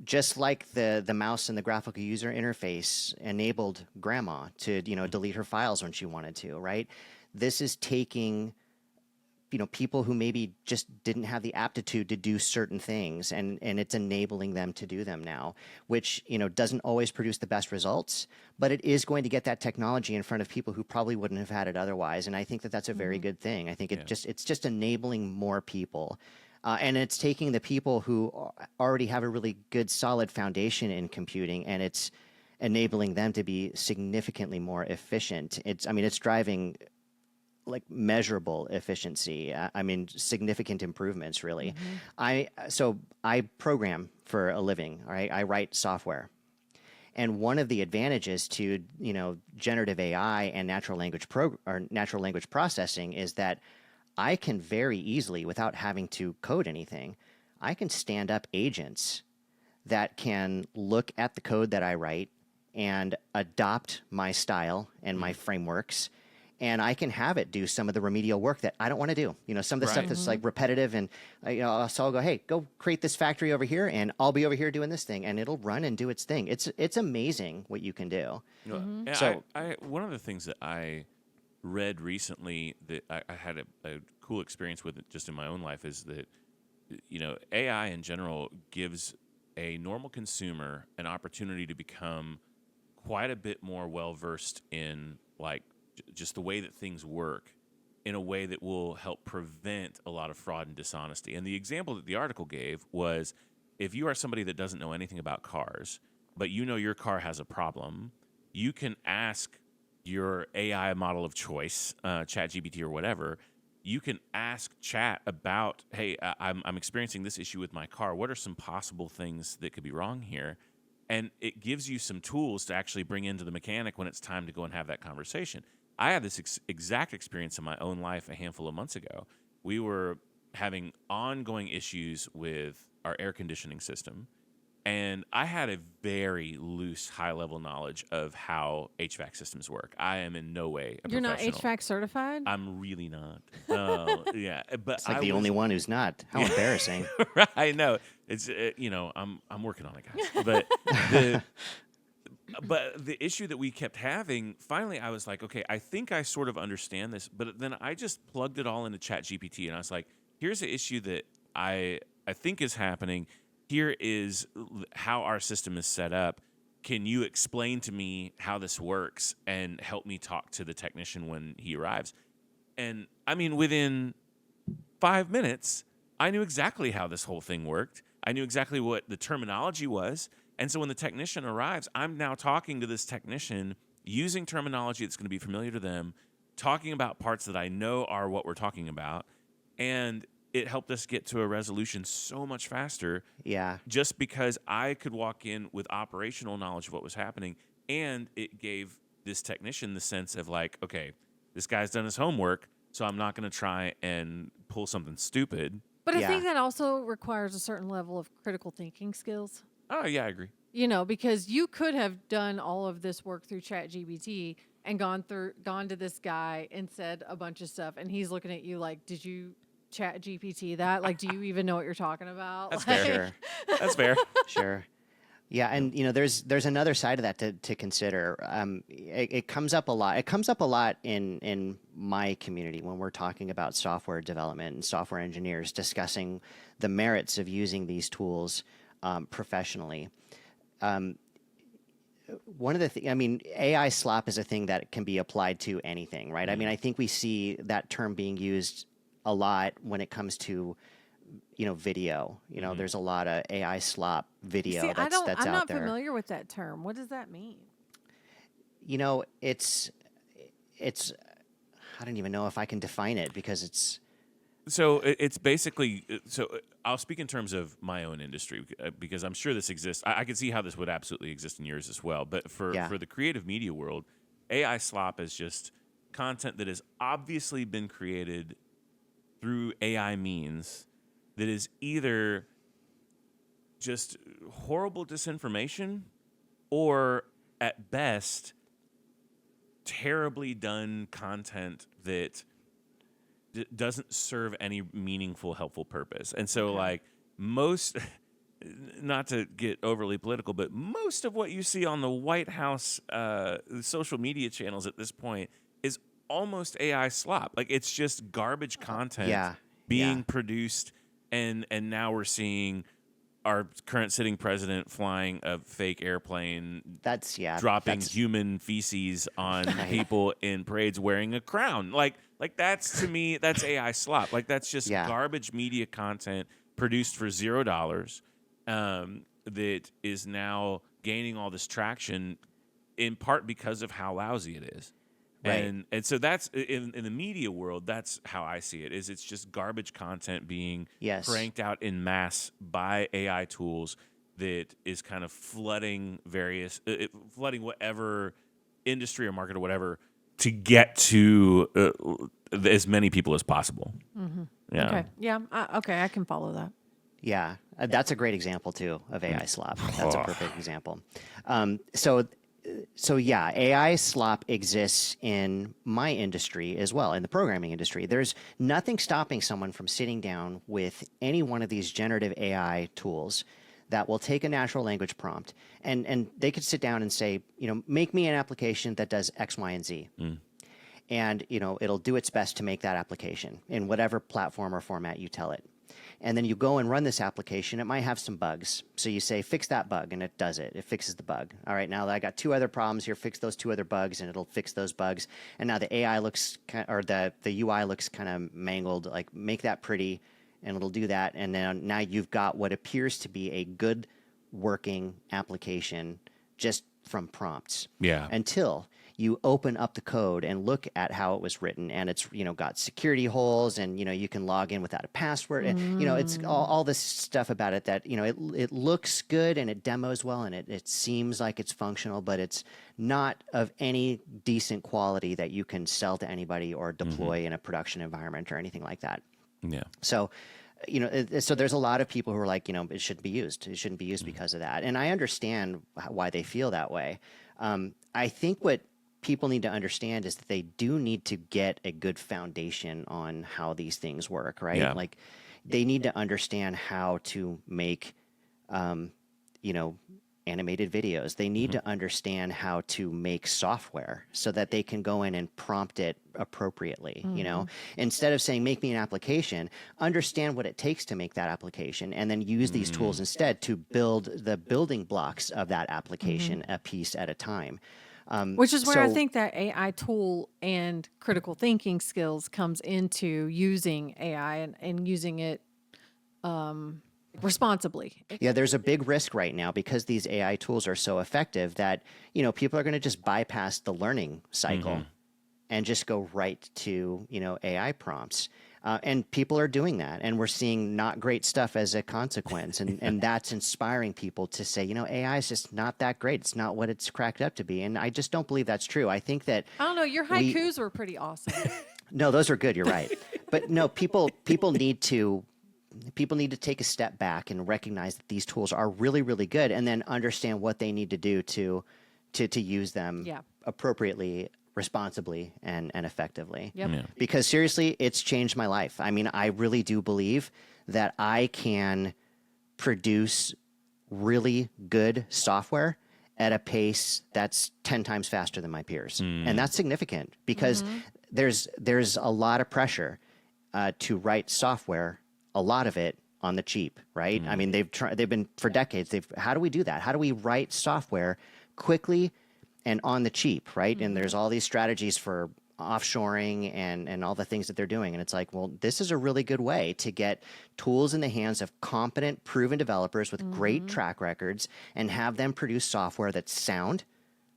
just like the mouse and the graphical user interface enabled grandma to, delete her files when she wanted to, right? This is taking, people who maybe just didn't have the aptitude to do certain things, and it's enabling them to do them now, which, doesn't always produce the best results, but it is going to get that technology in front of people who probably wouldn't have had it otherwise. And I think that that's a very good thing. I think it's just enabling more people. And it's taking the people who already have a really good, solid foundation in computing, and it's enabling them to be significantly more efficient. It's driving measurable efficiency. Significant improvements, really. I program for a living. Right? I write software. And one of the advantages to, generative AI and natural language processing is that I can very easily, without having to code anything, I can stand up agents that can look at the code that I write and adopt my style and my frameworks, and I can have it do some of the remedial work that I don't want to do. Some of the stuff Right. that's like repetitive, and so I'll go, hey, go create this factory over here, and I'll be over here doing this thing, and it'll run and do its thing. It's amazing what you can do. And So- I one of the things that I read recently that I had a cool experience with it just in my own life is that AI in general gives a normal consumer an opportunity to become quite a bit more well versed in like just the way that things work in a way that will help prevent a lot of fraud and dishonesty. And the example that the article gave was if you are somebody that doesn't know anything about cars, but you know your car has a problem, you can ask your AI model of choice, ChatGPT or whatever. You can ask Chat about, hey, I'm experiencing this issue with my car. What are some possible things that could be wrong here? And it gives you some tools to actually bring into the mechanic when it's time to go and have that conversation. I had this exact experience in my own life a handful of months ago. We were having ongoing issues with our air conditioning system, and I had a very loose, high-level knowledge of how HVAC systems work. I am in no way a You're not professional. HVAC certified? I'm really not. Yeah, but It's like I the only one who's not. How embarrassing. I know it's I'm working on it, guys. But the issue that we kept having, finally, I was like, okay, I think I sort of understand this. But then I just plugged it all into ChatGPT, and I was like, here's the issue that I think is happening. Here is how our system is set up. Can you explain to me how this works and help me talk to the technician when he arrives? And I mean, within 5 minutes, I knew exactly how this whole thing worked. I knew exactly what the terminology was. And so when the technician arrives, I'm now talking to this technician using terminology that's going to be familiar to them, talking about parts that I know are what we're talking about. And it helped us get to a resolution so much faster. Yeah. Just because I could walk in with operational knowledge of what was happening, and it gave this technician the sense of like, okay, this guy's done his homework, so I'm not going to try and pull something stupid. But I Yeah. think that also requires a certain level of critical thinking skills. Oh, yeah, I agree. Because you could have done all of this work through ChatGPT and gone to this guy and said a bunch of stuff, and he's looking at you like, did you ChatGPT that? Like, do you even know what you're talking about? That's Like, fair. Sure. That's fair. Sure. Yeah, and there's another side of that to consider. It comes up a lot. It comes up a lot in my community when we're talking about software development and software engineers discussing the merits of using these tools professionally. One of the things, AI slop is a thing that can be applied to anything, right? I mean, I think we see that term being used a lot when it comes to video. There's a lot of AI slop video See, that's I'm out not there. familiar with that term. What does that mean? It's I don't even know if I can define it because it's So it's basically, I'll speak in terms of my own industry because I'm sure this exists. I can see how this would absolutely exist in yours as well. But for the creative media world, AI slop is just content that has obviously been created through AI means that is either just horrible disinformation or at best terribly done content that doesn't serve any meaningful, helpful purpose. And so, like, most, not to get overly political, but most of what you see on the White House social media channels at this point is almost AI slop. Like, it's just garbage content being produced, and now we're seeing our current sitting president flying a fake airplane, dropping human feces on people in parades wearing a crown. Like that's, to me, that's AI slop. Like, that's just garbage media content produced for $0 that is now gaining all this traction in part because of how lousy it is. Right. And so that's in the media world, that's how I see it, is it's just garbage content being cranked out in mass by AI tools that is kind of flooding flooding whatever industry or market or whatever to get to as many people as possible. Mm-hmm. Yeah. Okay. Yeah. Okay. I can follow that. Yeah, that's a great example too of AI slop. That's a perfect example. So yeah, AI slop exists in my industry as well, in the programming industry. There's nothing stopping someone from sitting down with any one of these generative AI tools that will take a natural language prompt, and they could sit down and say, make me an application that does X, Y, and Z. And it'll do its best to make that application in whatever platform or format you tell it. And then you go and run this application. It might have some bugs. So you say, fix that bug, and it does it. It fixes the bug. All right, now I got 2 other problems here. Fix those 2 other bugs, and it'll fix those bugs. And now the AI looks, or the UI looks kind of mangled. Like, make that pretty, and it'll do that. And then now you've got what appears to be a good working application just from prompts. Yeah. Until you open up the code and look at how it was written, and it's got security holes, and you can log in without a password, and it's all this stuff about it that it looks good and it demos well and it seems like it's functional, but it's not of any decent quality that you can sell to anybody or deploy in a production environment or anything like that. Yeah. So so there's a lot of people who are like, it shouldn't be used. It shouldn't be used because of that, and I understand why they feel that way. I think what people need to understand is that they do need to get a good foundation on how these things work, right? Yeah. Like, they need to understand how to make, animated videos. They need to understand how to make software so that they can go in and prompt it appropriately. Instead of saying, make me an application, understand what it takes to make that application, and then use these tools instead to build the building blocks of that application a piece at a time. Which is where I think that AI tool and critical thinking skills comes into using AI and using it responsibly. Yeah, there's a big risk right now because these AI tools are so effective that, people are going to just bypass the learning cycle and just go right to, AI prompts. And people are doing that, and we're seeing not great stuff as a consequence. And that's inspiring people to say, AI is just not that great. It's not what it's cracked up to be. And I just don't believe that's true. I think that I don't know. Your haikus were pretty awesome. No, those are good. You're right. But no, people need to take a step back and recognize that these tools are really, really good, and then understand what they need to do to use them appropriately, responsibly, and effectively. Yep. Yeah. Because seriously, it's changed my life. I mean, I really do believe that I can produce really good software at a pace that's 10 times faster than my peers. And that's significant because there's a lot of pressure to write software, a lot of it on the cheap, right? I mean, they've been for decades. How do we do that? How do we write software quickly and on the cheap, right? And there's all these strategies for offshoring and all the things that they're doing. And it's like, well, this is a really good way to get tools in the hands of competent, proven developers with great track records and have them produce software that's sound,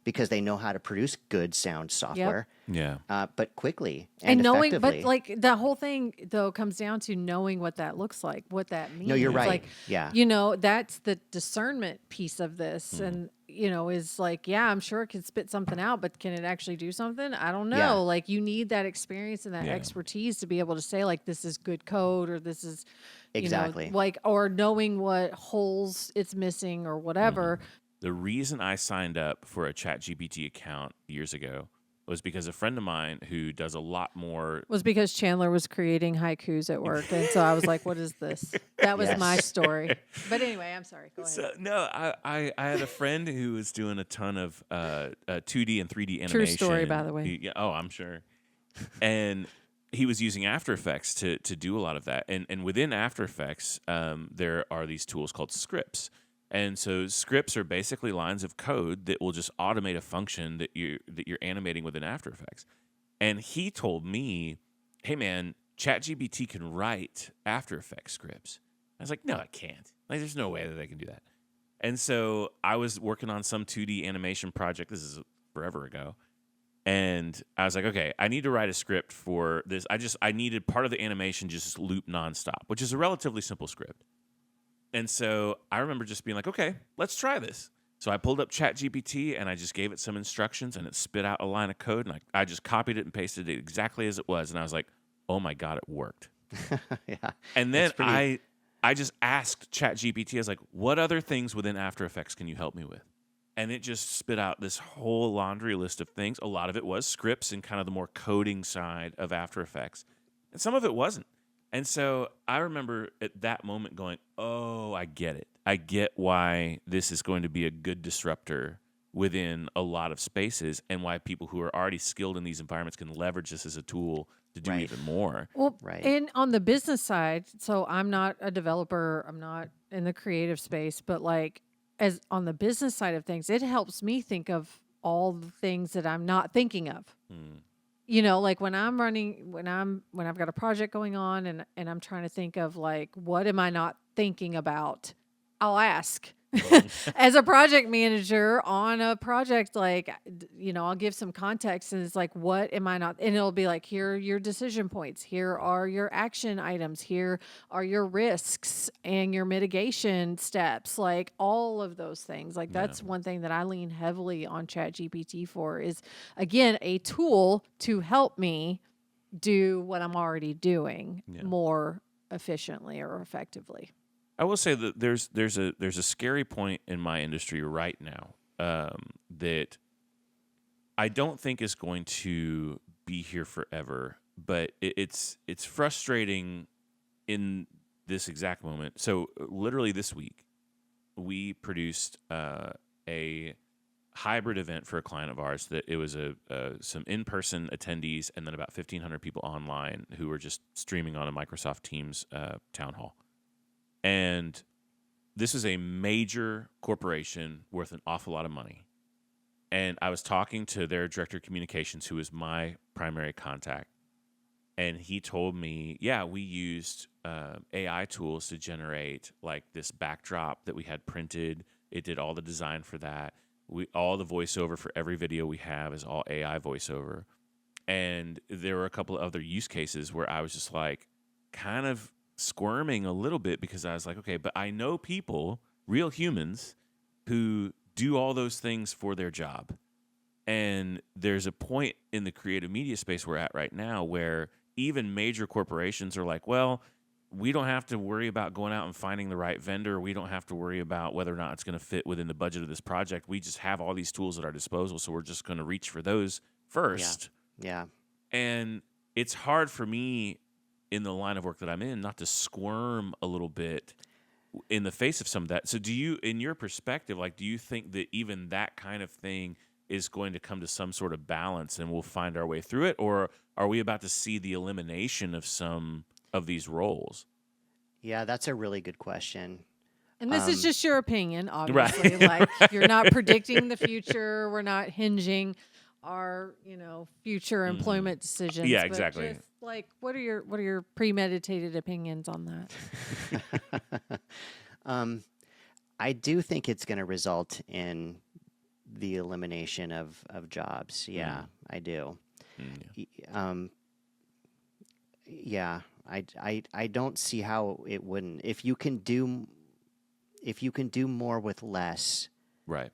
because they know how to produce good sound software. Yeah. But quickly and knowing, effectively. but like the whole thing though comes down to knowing what that looks like, what that means. No, you're right. Like, Yeah. That's the discernment piece of this, and is like, yeah, I'm sure it can spit something out, but can it actually do something? I don't know. Yeah. Like, you need that experience and that Yeah. expertise to be able to say, like, this is good code, or this is Exactly. or knowing what holes it's missing or whatever. The reason I signed up for a ChatGPT account years ago was because a friend of mine who does a lot more. Was because Chandler was creating haikus at work, and so I was like, "What is this?" That was my story. But anyway, I'm sorry. Go ahead. So, no, I had a friend who was doing a ton of 2D and 3D animation. True story, by the way. I'm sure. And he was using After Effects to do a lot of that. And within After Effects, there are these tools called scripts. And so scripts are basically lines of code that will just automate a function that you're animating within After Effects. And he told me, "Hey man, ChatGPT can write After Effects scripts." I was like, "No, it can't. Like, there's no way that they can do that." And so I was working on some 2D animation project. This is forever ago. And I was like, okay, I need to write a script for this. I needed part of the animation just loop nonstop, which is a relatively simple script. And so I remember just being like, okay, let's try this. So I pulled up ChatGPT and I just gave it some instructions, and it spit out a line of code, and I just copied it and pasted it exactly as it was. And I was like, oh my God, it worked. Yeah. And then I just asked ChatGPT, I was like, what other things within After Effects can you help me with? And it just spit out this whole laundry list of things. A lot of it was scripts and kind of the more coding side of After Effects. And some of it wasn't. And so I remember at that moment going, oh, I get it. I get why this is going to be a good disruptor within a lot of spaces and why people who are already skilled in these environments can leverage this as a tool to do Right. even more. Well, Right. and on the business side, so I'm not a developer, I'm not in the creative space, but like as on the business side of things, it helps me think of all the things that I'm not thinking of. You know, like when I'm running, when I've got a project going on and I'm trying to think of like, what am I not thinking about? I'll ask. As a project manager on a project, like, you know, I'll give some context and it's like, what am I not? And it'll be like, here are your decision points. Here are your action items. Here are your risks and your mitigation steps. Like all of those things. Like that's one thing that I lean heavily on ChatGPT for is, again, a tool to help me do what I'm already doing more efficiently or effectively. I will say that there's a scary point in my industry right now that I don't think is going to be here forever, but it's frustrating in this exact moment. So literally this week, we produced a hybrid event for a client of ours that it was some in-person attendees and then about 1,500 people online who were just streaming on a Microsoft Teams town hall. And this is a major corporation worth an awful lot of money. And I was talking to their director of communications, who is my primary contact. And he told me, yeah, we used AI tools to generate like this backdrop that we had printed. It did all the design for that. All the voiceover for every video we have is all AI voiceover. And there were a couple of other use cases where I was just like kind of squirming a little bit because I was like, okay, but I know people, real humans, who do all those things for their job. And there's a point in the creative media space we're at right now where even major corporations are like, well, we don't have to worry about going out and finding the right vendor. We don't have to worry about whether or not it's going to fit within the budget of this project. We just have all these tools at our disposal, so we're just going to reach for those first. Yeah. And it's hard for me in the line of work that I'm in not to squirm a little bit in the face of some of that. So do you, in your perspective, like, do you think that even that kind of thing is going to come to some sort of balance and we'll find our way through it? Or are we about to see the elimination of some of these roles? Yeah, that's a really good question. And this is just your opinion, obviously. Like you're not predicting the future. We're not hinging our, future employment decisions. Yeah, but exactly. just, like, what are your premeditated opinions on that? I do think it's going to result in the elimination of jobs. Yeah, I do. Yeah, I don't see how it wouldn't. If you can do more with less, right?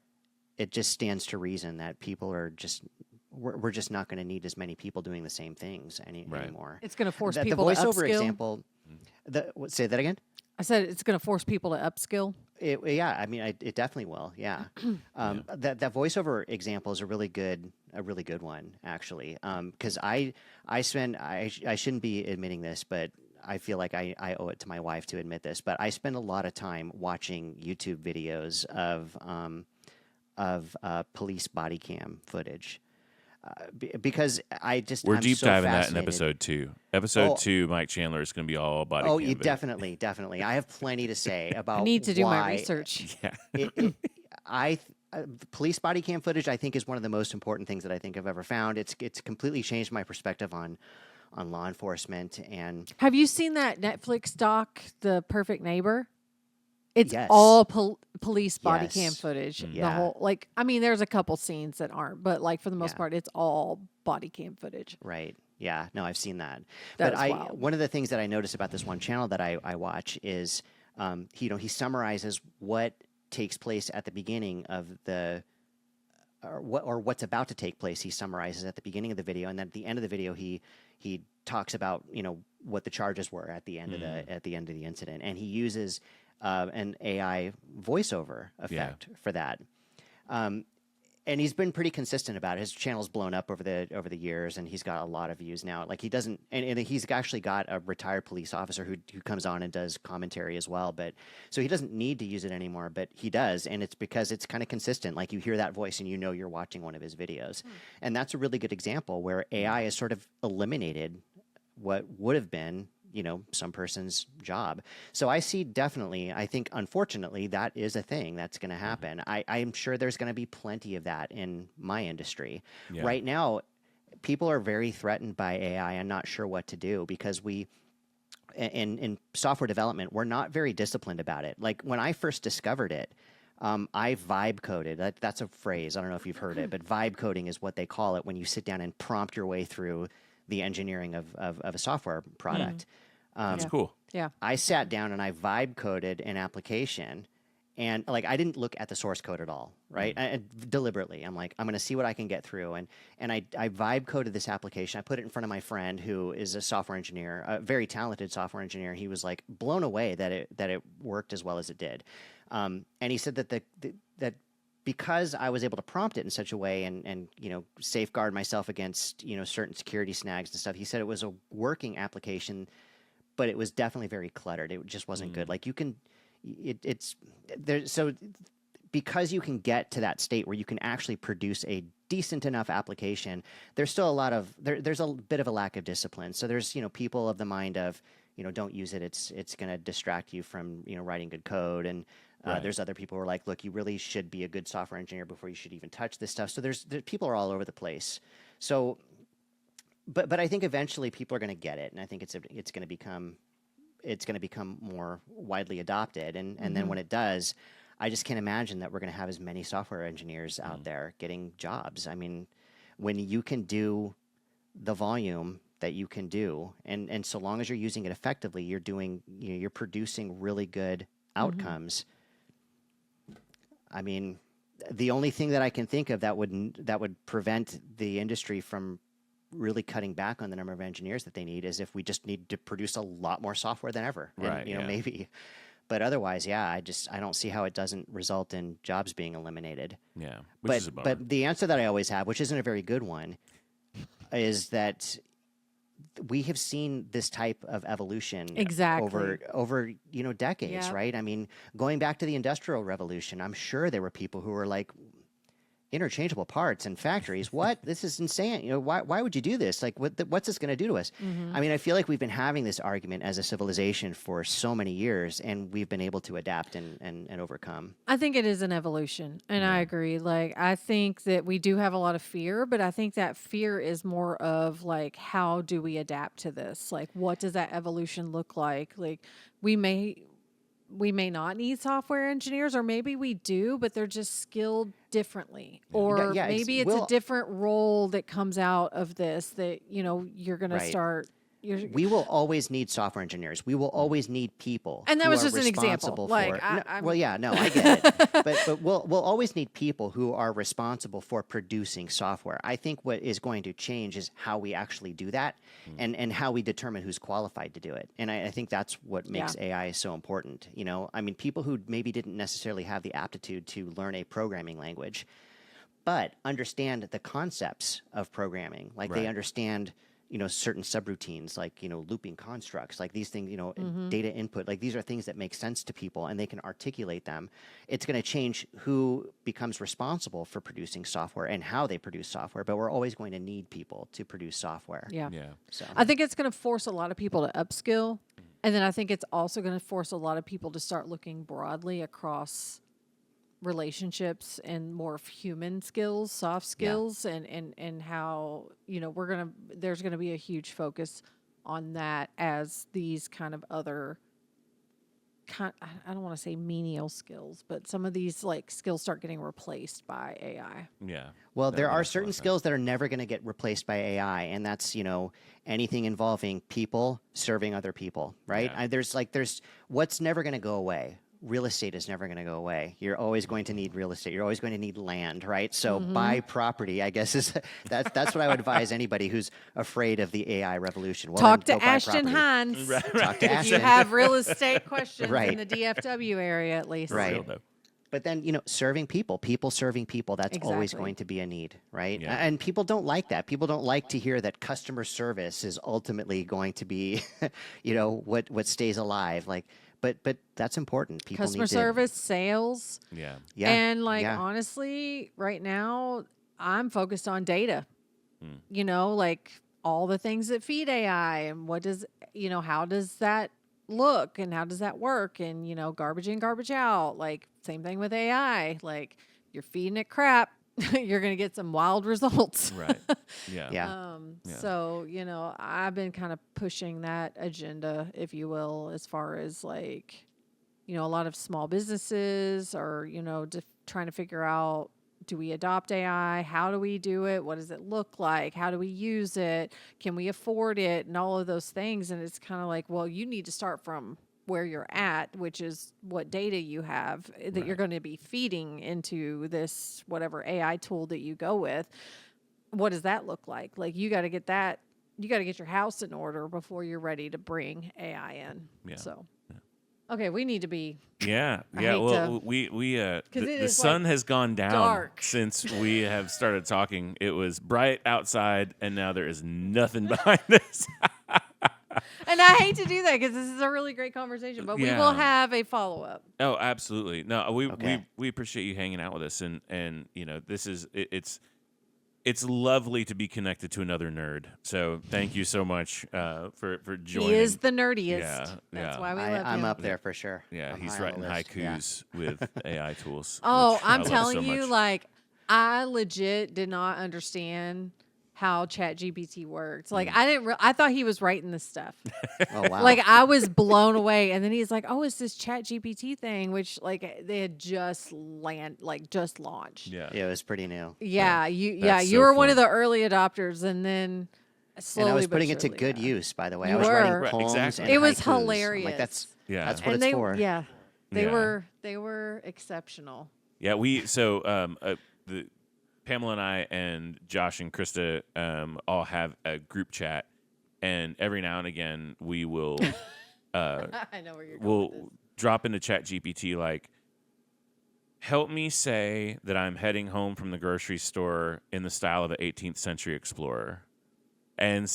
It just stands to reason that people are just we're just not going to need as many people doing the same things anymore. It's going to force the people to voiceover upskill. example. Say that again. I said it's going to force people to upskill. I mean, it definitely will. Yeah. That voiceover example is a really good one, actually. Because I shouldn't be admitting this, but I feel like I owe it to my wife to admit this. But I spend a lot of time watching YouTube videos of police body cam footage. Because I'm deep so diving that in fascinated. episode 2. Episode 2, Mike Chandler is going to be all body cam. Oh, definitely. I have plenty to say about. I need to do my why research. Yeah. Police body cam footage, I think, is one of the most important things that I think I've ever found. It's completely changed my perspective on law enforcement. And have you seen that Netflix doc, The Perfect Neighbor? It's Yes. all police body Yes. cam footage. The Yeah. whole, there's a couple scenes that aren't, but like for the most part, it's all body cam footage. Right. Yeah. No, I've seen that. That but is wild. one of the things that I notice about this one channel that I watch is, he summarizes what takes place at the beginning of what's about to take place. He summarizes at the beginning of the video, and then at the end of the video, he talks about, what the charges were at the end of the incident, and he uses an AI voiceover effect for that. And he's been pretty consistent about it. His channel's blown up over the years, and he's got a lot of views now. Like he doesn't, and he's actually got a retired police officer who comes on and does commentary as well. But so he doesn't need to use it anymore, but he does, and it's because it's kind of consistent. Like you hear that voice, and you're watching one of his videos, and that's a really good example where AI has sort of eliminated what would have been some person's job. So I think unfortunately that is a thing that's going to happen. I'm sure there's going to be plenty of that in my industry. Yeah. Right now, people are very threatened by AI and not sure what to do because in software development, we're not very disciplined about it. Like when I first discovered it, I vibe coded. That's a phrase. I don't know if you've heard it, but vibe coding is what they call it when you sit down and prompt your way through the engineering of a software product. That's cool. Yeah. I sat down and I vibe coded an application, and like I didn't look at the source code at all, right? Deliberately, I'm like, I'm going to see what I can get through, and I vibe coded this application. I put it in front of my friend who is a software engineer, a very talented software engineer. He was like blown away that it worked as well as it did, and he said that that because I was able to prompt it in such a way and safeguard myself against certain security snags and stuff. He said it was a working application, but it was definitely very cluttered. It just wasn't good. Like it's there. So because you can get to that state where you can actually produce a decent enough application, there's still there's a bit of a lack of discipline. So there's, people of the mind of, don't use it. It's going to distract you from, writing good code. And there's other people who are like, look, you really should be a good software engineer before you should even touch this stuff. So there's people are all over the place. So, but I think eventually people are going to get it, and I think it's going to become more widely adopted, and then when it does, I just can't imagine that we're going to have as many software engineers out there getting jobs. I mean, when you can do the volume that you can do, and so long as you're using it effectively, you're producing really good outcomes. I mean, the only thing that I can think of that would prevent the industry from really cutting back on the number of engineers that they need is if we just need to produce a lot more software than ever. And, maybe. But otherwise, I don't see how it doesn't result in jobs being eliminated. Yeah, which is a bummer. But the answer that I always have, which isn't a very good one, is that we have seen this type of evolution over decades, right? I mean, going back to the Industrial Revolution, I'm sure there were people who were like, interchangeable parts in factories. What? This is insane. Why would you do this? Like, what's this going to do to us? I mean, I feel like we've been having this argument as a civilization for so many years, and we've been able to adapt and overcome. I think it is an evolution, and I agree. Like, I think that we do have a lot of fear, but I think that fear is more of like, how do we adapt to this? Like, what does that evolution look like? Like, we may not need software engineers, or maybe we do, but they're just skilled differently. Or maybe it's a different role that comes out of this that, you're going to start. We will always need software engineers. We will always need people. And that was just an example. Like, I get it. But we'll always need people who are responsible for producing software. I think what is going to change is how we actually do that and how we determine who's qualified to do it. And I think that's what makes AI so important. I mean, people who maybe didn't necessarily have the aptitude to learn a programming language, but understand the concepts of programming. Like they understand certain subroutines, like, looping constructs, like these things, data input, like these are things that make sense to people and they can articulate them. It's going to change who becomes responsible for producing software and how they produce software, but we're always going to need people to produce software. Yeah. So I think it's going to force a lot of people to upskill. And then I think it's also going to force a lot of people to start looking broadly across relationships and more of human skills, soft skills, and how, there's going to be a huge focus on that as these kind of other I don't want to say menial skills, but some of these like skills start getting replaced by AI. Yeah. Well, there are certain skills that are never going to get replaced by AI, and that's, anything involving people serving other people, right? Yeah. There's what's never going to go away. real estate is never going to go away. You're always going to need real estate. You're always going to need land, right? So Mm-hmm. buy property, I guess that's what I would advise anybody who's afraid of the AI revolution. Well, Talk then to go buy Ashton property. Hines. Talk to If you Ashton. have real estate questions Right. in the DFW area, at least. Right. Real though. But then, serving people serving people, that's always Exactly. going to be a need, right? Yeah. And people don't like that. People don't like to hear that customer service is ultimately going to be, what stays alive. But that's important. People Customer need service, sales. Yeah. Yeah. And yeah. honestly, right now, I'm focused on data. Mm. Like all the things that feed AI and how does that look and how does that work? And, garbage in, garbage out. Like same thing with AI. Like you're feeding it crap, you're going to get some wild results. Right. Yeah. Yeah. Yeah. So, I've been kind of pushing that agenda, if you will, as far as like, a lot of small businesses are, trying to figure out, do we adopt AI? How do we do it? What does it look like? How do we use it? Can we afford it? And all of those things. And it's kind of like, well, you need to start from where you're at, which is what data you have that you're going to be feeding into this, whatever AI tool that you go with. What does that look like? Like you got to get your house in order before you're ready to bring AI in. Yeah. So, okay, we need to be Yeah, I yeah. hate Well, to- we it the is, sun like, has gone down dark. since we have started talking. It was bright outside, and now there is nothing behind us. And I hate to do that because this is a really great conversation, but we Yeah. will have a follow up. Oh, absolutely. No, we Okay. we appreciate you hanging out with us, and this is it's lovely to be connected to another nerd. So thank you so much for joining. He is the nerdiest. Yeah, That's yeah. why we love I'm him. up there for sure. Yeah, I'm he's high on writing the list. Yeah. haikus with AI tools. Oh, which I I'm love telling so you, much. like, I legit did not understand how ChatGPT worked. Like, I thought he was writing this stuff. Oh wow. Like, I was blown away. And then he's like, oh, it's this ChatGPT thing, which, like, they had just launched. Yeah. yeah, it was pretty new. Yeah, That's you so were one of fun. the early adopters, and then slowly And I was but putting it to surely, good yeah. use, by the way. You I was were. writing Right, poems exactly. and It was haikus. I'm hilarious. like that's Yeah. that's what And it's for. they Yeah. were exceptional. Yeah, the Pamela and I and Josh and Krista all have a group chat, and every now and again we will I know where you're going with we'll this. drop into ChatGPT like, help me say that I'm heading home from the grocery store in the style of an 18th century explorer, and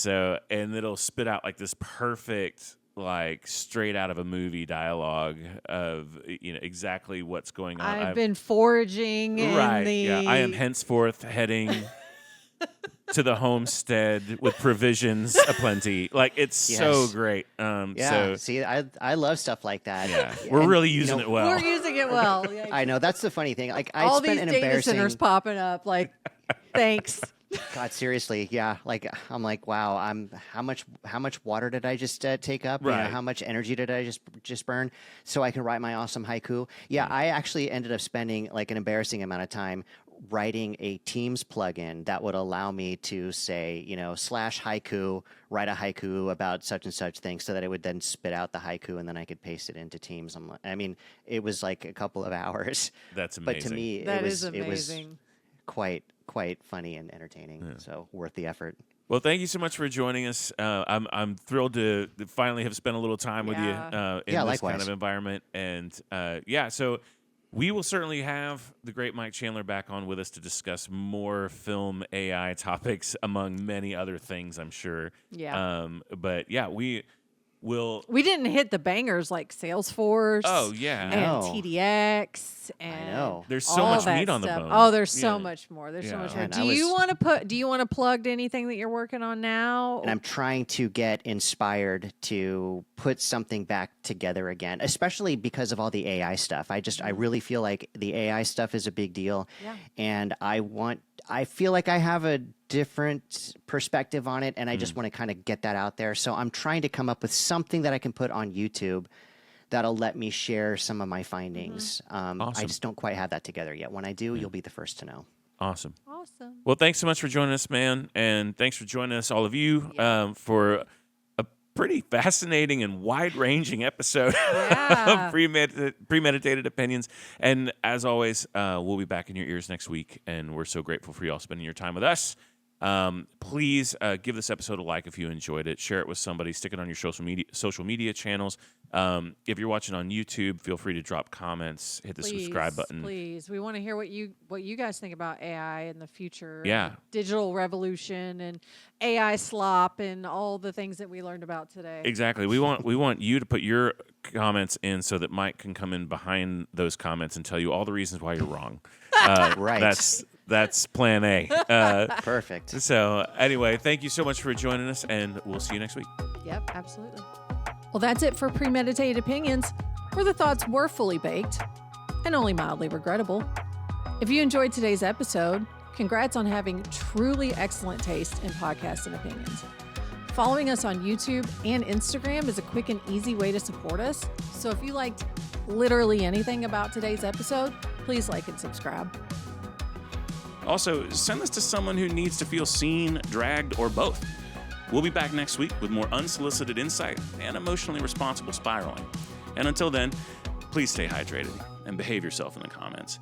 it'll spit out like this perfect, like straight out of a movie dialogue of exactly what's going on. I've been foraging in Right. the Yeah. I am henceforth heading to the homestead with provisions aplenty. Like it's so Yes. great. Yeah. So See, I love stuff like that. yeah, we're And, really using it well. We're using it well. Yeah. I know that's the funny thing. Like I All spent these an data embarrassing. centers popping up. Like, thanks. God, seriously, yeah. Like I'm like, wow. How much water did I just take up? Right. How much energy did I just burn so I can write my awesome haiku? Yeah, I actually ended up spending like an embarrassing amount of time writing a Teams plugin that would allow me to say, /haiku, write a haiku about such and such thing, so that it would then spit out the haiku and then I could paste it into Teams. It was like a couple of hours. That's But amazing. to me, That it is was amazing. quite funny and entertaining. So worth the effort. Well, thank you so much for joining us. I'm thrilled to finally have spent a little time with you Yeah. in Yeah, this kind likewise. of environment. And so we will certainly have the great Mike Chandler back on with us to discuss more film AI topics, among many other things, I'm sure. Yeah. But yeah, we will. We didn't hit the bangers like Salesforce. Oh, yeah. And No. TDX. And know. There's so all much that meat on the stuff. bone. Oh, there's so Yeah. much more. There's so Yeah. much more. And Do I you was- want to plug anything that you're working on now? And I'm trying to get inspired to put something back together again, especially because of all the AI stuff. I really feel like the AI stuff is a big deal. Yeah. And I feel like I have a different perspective on it, and I just want to kind of get that out there. So I'm trying to come up with something that I can put on YouTube that'll let me share some of my findings. I Awesome. just don't quite have that together yet. When I do, you'll be the first to know. Awesome. Awesome. Well, thanks so much for joining us, man. And thanks for joining us, all of you, for pretty fascinating and wide-ranging episode Yeah. of Premeditated Opinions. And as always, we'll be back in your ears next week, and we're so grateful for you all spending your time with us. Please give this episode a like if you enjoyed it. Share it with somebody. Stick it on your social media channels. If you're watching on YouTube, feel free to drop comments. Hit the subscribe button. Please, we want to hear what you guys think about AI in the future. Yeah. and digital revolution and AI slop and all the things that we learned about today. Exactly. We want you to put your comments in so that Mike can come in behind those comments and tell you all the reasons why you're wrong. Right. That's plan A. Perfect. So anyway, thank you so much for joining us, and we'll see you next week. Yep, absolutely. Well, that's it for Premeditated Opinions, where the thoughts were fully baked and only mildly regrettable. If you enjoyed today's episode, congrats on having truly excellent taste in podcasts and opinions. Following us on YouTube and Instagram is a quick and easy way to support us. So if you liked literally anything about today's episode, please like and subscribe. Also, send this to someone who needs to feel seen, dragged, or both. We'll be back next week with more unsolicited insight and emotionally responsible spiraling. And until then, please stay hydrated and behave yourself in the comments.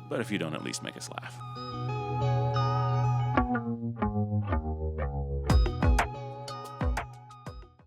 But if you don't, at least make us laugh.